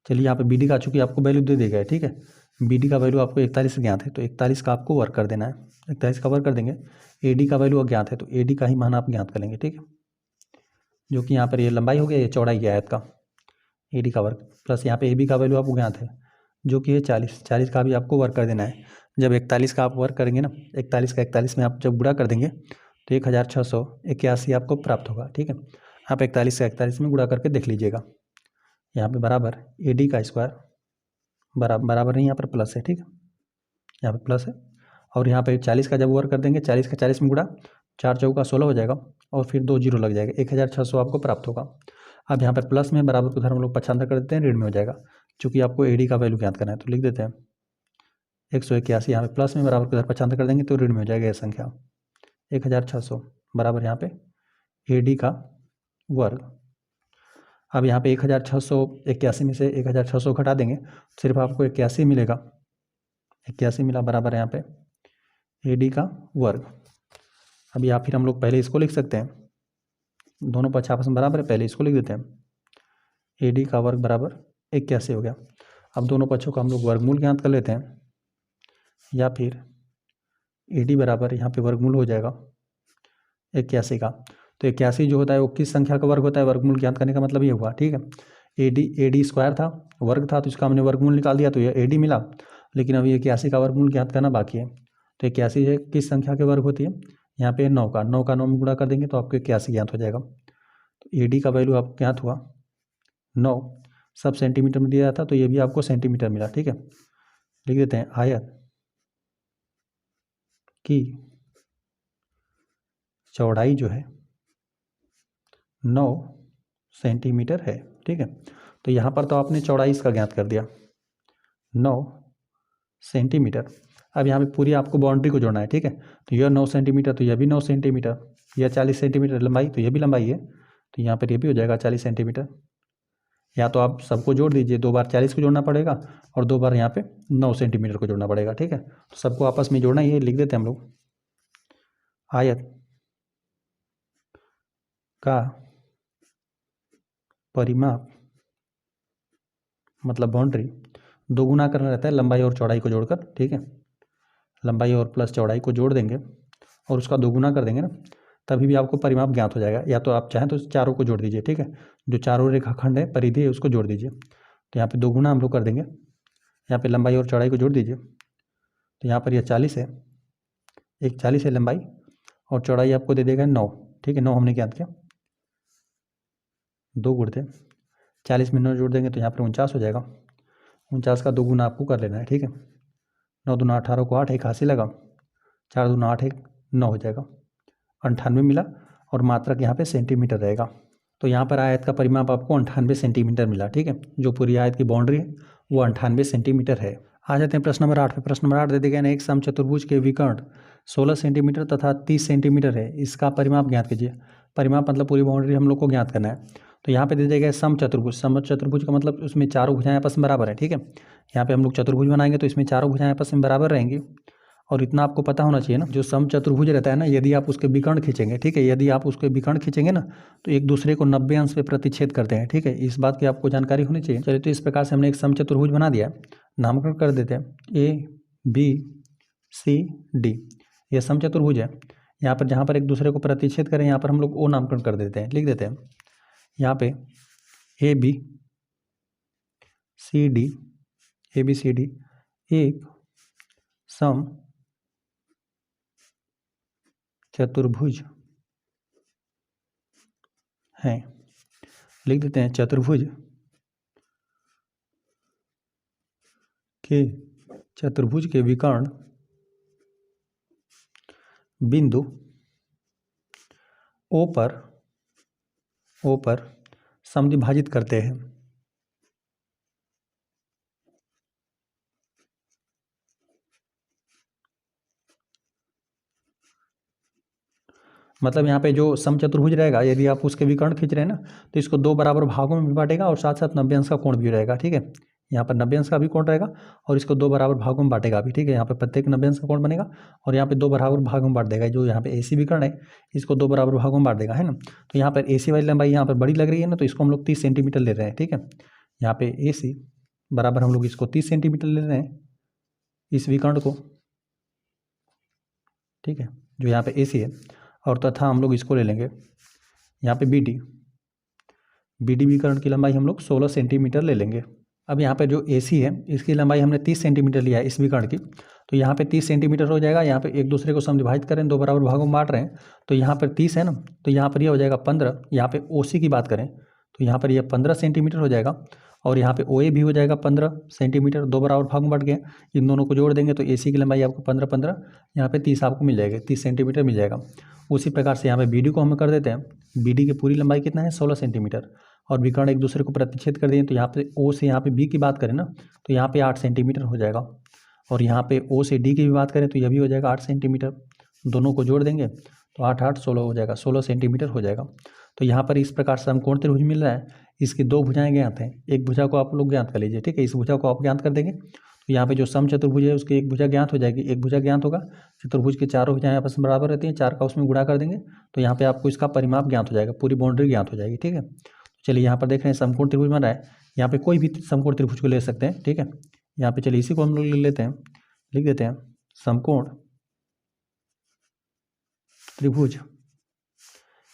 चलिए यहाँ पे BD का चूंकि आपको वैल्यू दे देगा, ठीक है, BD का वैल्यू आपको 41 ज्ञात है, तो 41 का आपको वर्ग कर देना है, 41 का वर्ग कर देंगे। AD का वैल्यू अज्ञात है, तो AD का ही मान आप ज्ञात कर लेंगे, ठीक है, जो कि यहाँ पर ये लंबाई हो गया, ये चौड़ाई है आयत का, AD का वर्ग प्लस यहाँ पे AB का वैल्यू आपको ज्ञात है, जो कि है 40 का भी आपको वर्ग कर देना है। जब 41 का आप वर्ग करेंगे ना, 41 का 41 में आप जब गुणा कर देंगे तो 1681 आपको प्राप्त होगा, ठीक है। आप 41 से 41 में गुणा करके देख लीजिएगा, यहाँ पे बराबर AD का स्क्वायर बराबर नहीं, यहाँ पर प्लस है, ठीक है, यहाँ पे प्लस है, और यहाँ पे 40 का जब वर्ग कर देंगे, 40 का 40 में गुणा, 4 चौका 16 हो जाएगा, और फिर 2 जीरो लग जाएगा, 1600 आपको प्राप्त होगा। अब यहाँ पर प्लस में बराबर को उधर हम लोग पक्षांतर कर देते हैं, ऋण में हो जाएगा, चूँकि आपको AD का वैल्यू ज्ञात करना है, तो लिख देते हैं 181, यहाँ पे प्लस में बराबर को उधर पक्षांतर कर देंगे तो ऋण में हो जाएगा यह संख्या 1600 बराबर यहाँ पे AD का वर्ग। अब यहाँ पे 1681 में से 1600 घटा देंगे, सिर्फ आपको 81 मिलेगा, 81 मिला बराबर यहाँ पे AD का वर्ग। अब या फिर हम लोग पहले इसको लिख सकते हैं, दोनों पक्ष आपस में बराबर है, पहले इसको लिख देते हैं AD का वर्ग बराबर 81 हो गया। अब दोनों पक्षों का हम लोग वर्गमूल ज्ञात कर लेते हैं, या फिर AD बराबर यहाँ पे वर्गमूल हो जाएगा 81 का। तो 81 जो होता है वो किस संख्या का वर्ग होता है, वर्गमूल ज्ञात करने का मतलब ये हुआ, ठीक है। AD स्क्वायर था, वर्ग था, तो इसका हमने वर्गमूल निकाल दिया, तो ये AD मिला, लेकिन अभी 81 का वर्गमूल ज्ञात करना बाकी है। तो 81 है किस संख्या के वर्ग होती है, यहाँ पे 9 का 9 में गुणा कर देंगे तो आपको 81 ज्ञात हो जाएगा। तो AD का वैल्यू आपको ज्ञात हुआ 9, सब सेंटीमीटर में दिया था, तो ये भी आपको सेंटीमीटर मिला, ठीक है। लिख देते हैं आयत की चौड़ाई जो है 9 सेंटीमीटर है, ठीक है। तो यहाँ पर तो आपने चौड़ाई इसका ज्ञात कर दिया 9 सेंटीमीटर। अब यहाँ पे पूरी आपको बाउंड्री को जोड़ना है, ठीक है। तो यह 9 सेंटीमीटर, तो यह भी 9 सेंटीमीटर, यह 40 सेंटीमीटर लंबाई, तो यह भी लंबाई है, तो यहाँ पर यह भी हो जाएगा 40 सेंटीमीटर। या तो आप सबको जोड़ दीजिए, 2 बार 40 को जोड़ना पड़ेगा और 2 बार यहाँ पे 9 सेंटीमीटर को जोड़ना पड़ेगा। ठीक है, तो सबको आपस में जोड़ना, ये लिख देते हैं हम लोग। आयत का परिमाप मतलब बाउंड्री दो गुना करना रहता है लंबाई और चौड़ाई को जोड़कर। ठीक है, लंबाई और प्लस चौड़ाई को जोड़ देंगे और उसका दोगुना कर देंगे ना, तभी भी आपको परिमाप ज्ञात हो जाएगा। या तो आप चाहें तो चारों को जोड़ दीजिए। ठीक है, जो चारों रेखाखंड है परिधि है उसको जोड़ दीजिए। तो यहाँ पे दोगुना हम लोग कर देंगे, यहाँ पे लंबाई और चौड़ाई को जोड़ दीजिए। तो यहाँ पर यह 40 है, एक 40 है लंबाई और चौड़ाई आपको दे देगा 9। ठीक है, 9 हमने ज्ञात किया, 2 गुणते 40 में 9 जोड़ देंगे तो यहाँ पर 49 हो जाएगा। 49 का दोगुना आपको कर लेना है। ठीक है, 9 दूना 18 को 8 81 लगा, 4 दूना 8 9 हो जाएगा, 98 मिला और मात्रक यहाँ पे सेंटीमीटर रहेगा। तो यहाँ पर आयत का परिमाप आपको 98 सेंटीमीटर मिला। ठीक है, जो पूरी आयत की बाउंड्री है वो 98 सेंटीमीटर है। आ जाते हैं प्रश्न नंबर 8 पे। प्रश्न नंबर 8 दे दिया गया है, एक समचतुर्भुज के विकर्ण 16 सेंटीमीटर तथा 30 सेंटीमीटर है, इसका परिमाप ज्ञात कीजिए। परिमाप मतलब पूरी बाउंड्री हम लोग को ज्ञात करना है। तो यहाँ पे दे दिया गया है समचतुर्भुज। समचतुर्भुज का मतलब उसमें चारों भुजाएं आपस में बराबर है। ठीक है, यहाँ पे हम लोग चतुर्भुज बनाएंगे तो इसमें चारों भुजाएं आपस में बराबर रहेंगी। और इतना आपको पता होना चाहिए ना, जो समचतुर्भुज रहता है ना, यदि आप उसके विकर्ण खींचेंगे, ठीक है, यदि आप उसके विकर्ण खींचेंगे ना तो एक दूसरे को 90 अंश पे प्रतिच्छेद करते हैं। ठीक है, इस बात की आपको जानकारी होनी चाहिए। चलिए, तो इस प्रकार से हमने एक समचतुर्भुज बना दिया, नामकरण कर देते हैं ABCD। यह समचतुर्भुज है। यहाँ पर जहाँ पर एक दूसरे को प्रतिच्छेद करें यहाँ पर हम लोग ओ नामकरण कर देते हैं, लिख देते हैं यहाँ पे ABCD एक सम चतुर्भुज है। लिख देते हैं चतुर्भुज के विकर्ण बिंदु O पर समद्विभाजित करते हैं। मतलब यहाँ पे जो समचतुर्भुज रहेगा, यदि आप उसके विकर्ण खींच रहे हैं ना तो इसको 2 बराबर भागों में भी बांटेगा और साथ साथ 90 अंश का कोण भी रहेगा। ठीक है, यहाँ पर 90 अंश का भी कोण रहेगा और इसको 2 बराबर भागों में बांटेगा भी। ठीक है, यहाँ पे प्रत्येक 90 अंश का कोण बनेगा और यहाँ पे 2 बराबर भागों में बांट देगा। जो यहाँ पे AC विकर्ण है इसको 2 बराबर भागों में बांट देगा, है ना। तो यहाँ पर AC वाली लंबाई यहाँ पर बड़ी लग रही है ना, तो इसको हम लोग 30 सेंटीमीटर ले रहे हैं। ठीक है, यहाँ पे AC बराबर हम लोग इसको 30 सेंटीमीटर ले रहे हैं इस विकर्ण को। ठीक है, जो यहाँ पे AC है, और तथा हम लोग इसको ले लेंगे यहाँ पे BD विकर्ण की लंबाई हम लोग 16 सेंटीमीटर ले लेंगे। अब यहाँ पे जो AC है इसकी लंबाई हमने 30 सेंटीमीटर लिया है इस विकर्ण की, तो यहाँ पे 30 सेंटीमीटर हो जाएगा। यहाँ पे एक दूसरे को समद्विभाजित करें, 2 बराबर भागों में बांट रहे हैं, तो यहाँ पर 30 है ना, तो यहाँ पर यह हो जाएगा 15। यहाँ पे OC की बात करें तो यहाँ पर यह 15 सेंटीमीटर हो जाएगा और यहाँ पे OA भी हो जाएगा 15 सेंटीमीटर। 2 बराबर भाग में बढ़ गए, इन दोनों को जोड़ देंगे तो AC की लंबाई आपको 15 यहाँ पे 30 आपको मिल जाएगा, 30 सेंटीमीटर मिल जाएगा। उसी प्रकार से यहाँ पे BD को हम कर देते हैं। BD की पूरी लंबाई कितना है 16 सेंटीमीटर और विकर्ण एक दूसरे को प्रतिच्छेद कर दिए, तो यहाँ पे O से यहाँ पे B की बात करें ना तो यहाँ पे 8 सेंटीमीटर हो जाएगा और यहाँ पे O से D की भी बात करें तो यह भी हो जाएगा 8 सेंटीमीटर। दोनों को जोड़ देंगे तो 8 8 16 हो जाएगा, 16 सेंटीमीटर हो जाएगा। तो यहाँ पर इस प्रकार से समकोण त्रिभुज मिल रहा है। इसकी 2 भुजाएं ज्ञात हैं, एक भुजा को आप लोग ज्ञात कर लीजिए। ठीक है, इस भुजा को आप ज्ञात कर देंगे तो यहाँ पे जो समचतुर्भुज है उसकी एक भुजा ज्ञात हो जाएगी, एक भुजा ज्ञात होगा। चतुर्भुज की चारों भुजाएं आपस में बराबर रहती हैं, 4 का उसमें गुणा कर देंगे तो यहाँ पे आपको इसका परिमाप ज्ञात हो जाएगा, पूरी बाउंड्री ज्ञात हो जाएगी। ठीक है, चलिए यहाँ पर देख रहे हैं समकोण त्रिभुज बन रहा है। यहाँ पे कोई भी समकोण त्रिभुज को ले सकते हैं। ठीक है, यहाँ पे चलिए इसी को हम लोग ले लेते हैं, लिख देते हैं समकोण त्रिभुज।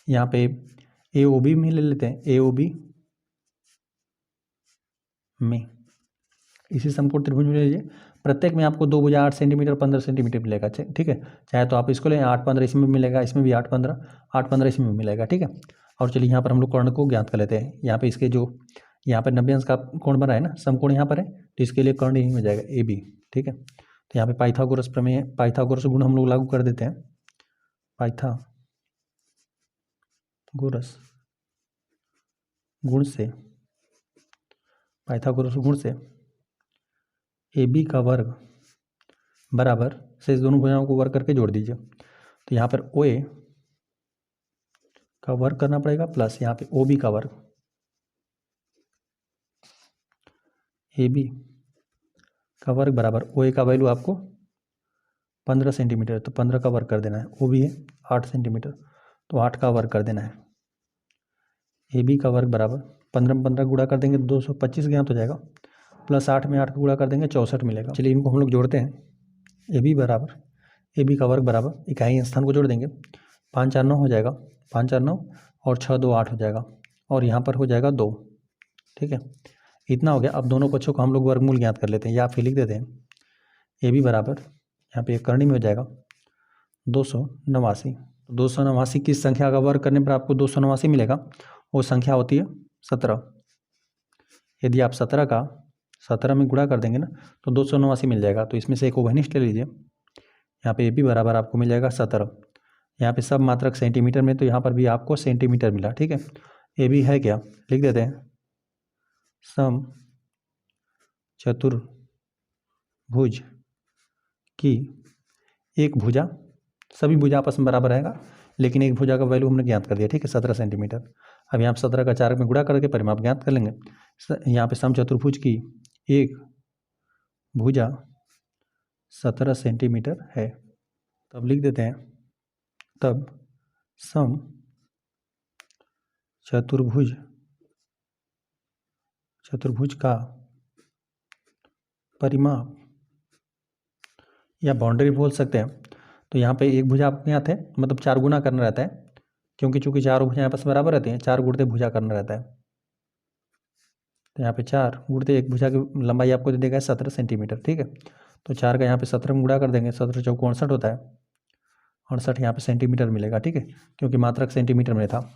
यहाँ पे AOB में ले लेते हैं, AOB में इसी समकोण त्रिभुज में ले लीजिए। प्रत्येक में आपको 2 भुजा 8 सेंटीमीटर 15 सेंटीमीटर मिलेगा। ठीक है, चाहे तो आप इसको लें, 8 15 इसमें मिलेगा, इसमें भी 8 15 इसमें भी मिलेगा। ठीक है, और चलिए यहाँ पर हम लोग कर्ण को ज्ञात कर लेते हैं। यहाँ पे इसके जो यहाँ पर 90 अंश का कोण बना है ना, समकोण यहाँ पर है, तो इसके लिए कर्ण यही हो जाएगा AB। ठीक है, तो यहाँ पे पाइथागोरस प्रमेय, पाइथागोरस गुण हम लोग लागू कर देते हैं। पाइथागोरस गुण से AB का वर्ग बराबर से इस दोनों भुजाओं को वर्ग करके जोड़ दीजिए। तो यहाँ पर OA का वर्ग करना पड़ेगा प्लस यहाँ पे OB का वर्ग ए बी का वर्ग बराबर ओ ए का वैल्यू आपको 15 सेंटीमीटर, तो 15 का वर्ग कर देना है। ओ बी है 8 सेंटीमीटर, तो 8 का वर्ग कर देना है। ए बी का वर्ग बराबर 15 में 15 गुणा कर देंगे 225 ज्ञात हो जाएगा, प्लस 8 में 8 का गुणा कर देंगे 64 मिलेगा। चलिए इनको हम लोग जोड़ते हैं। ए बी बराबर ए बी का वर्ग बराबर इकाई स्थान को जोड़ देंगे, 5 4 9 हो जाएगा, 5 4 9 और 6 2 8 हो जाएगा, और यहाँ पर हो जाएगा 2। ठीक है, इतना हो गया। अब दोनों पक्षों को हम लोग वर्गमूल ज्ञात कर लेते हैं, या आप फिर लिख देते हैं ए बी बराबर यहाँ पे एक करनी में हो जाएगा 289। 289 किस संख्या का वर्ग करने पर आपको 289 मिलेगा? वो संख्या होती है 17। यदि आप 17 में गुणा कर देंगे ना तो 289 मिल जाएगा। तो इसमें से एक ओवनिष्ठ ले लीजिए। यहाँ पे ए बी बराबर आपको मिल जाएगा 17। यहाँ पे सब मात्रक सेंटीमीटर में, तो यहाँ पर भी आपको सेंटीमीटर मिला। ठीक है, ए बी है क्या, लिख देते हैं सम चतुर्भुज की एक भुजा, सभी भुजा आपस में बराबर रहेगा, लेकिन एक भुजा का वैल्यू हमने ज्ञात कर दिया। ठीक है, 17 सेंटीमीटर। अब यहाँ पे 17 का 4 में गुणा करके परिमाप ज्ञात कर लेंगे। यहाँ पे सम चतुर्भुज की एक भुजा 17 सेंटीमीटर है। तब लिख देते हैं, तब सम चतुर्भुज का परिमाप या बाउंड्री बोल सकते हैं। तो यहाँ पे एक भुजा आपके यहाँ थे, मतलब 4 गुना करना रहता है, क्योंकि चूंकि 4 भुजाएं आपस में बराबर रहती हैं, 4 गुणते भुजा करना रहता है। तो यहाँ पे 4 गुणते एक भुजा की लंबाई आपको दे देगा 17 सेंटीमीटर। ठीक है, तो 4 का यहाँ पे 17 में गुणा कर देंगे, 17 चौक 68 होता है, 68 यहाँ पे सेंटीमीटर मिलेगा। ठीक है, क्योंकि मात्रक सेंटीमीटर में था।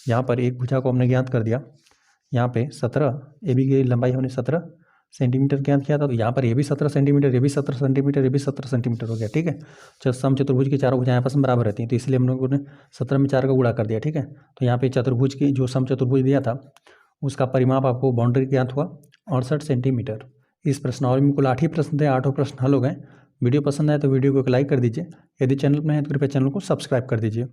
यहाँ पर एक भुजा को हमने ज्ञात कर दिया। यहाँ पे 17 ए बी की लंबाई हमने 17 सेंटीमीटर ज्ञात किया था, तो यहाँ पर ये भी 17 सेंटीमीटर, ये भी 17 सेंटीमीटर, ये भी 17 सेंटीमीटर हो गया। ठीक है, जब सम चतुर्भुज की चारों भुजाएं आपस में बराबर रहती हैं, तो इसलिए हम लोगों ने 17 में 4 का गुणा कर दिया। ठीक है, तो यहाँ पे चतुर्भुज की जो सम चतुर्भुज दिया था उसका परिमाप आपको बाउंड्री ज्ञात हुआ 68 सेंटीमीटर। इस प्रश्नावली में कुल 8 ही प्रश्न थे, 8 प्रश्न हल हो गए। वीडियो पसंद आए तो वीडियो को एक लाइक कर दीजिए। यदि चैनल में है तो कृपया चैनल को सब्सक्राइब कर दीजिए।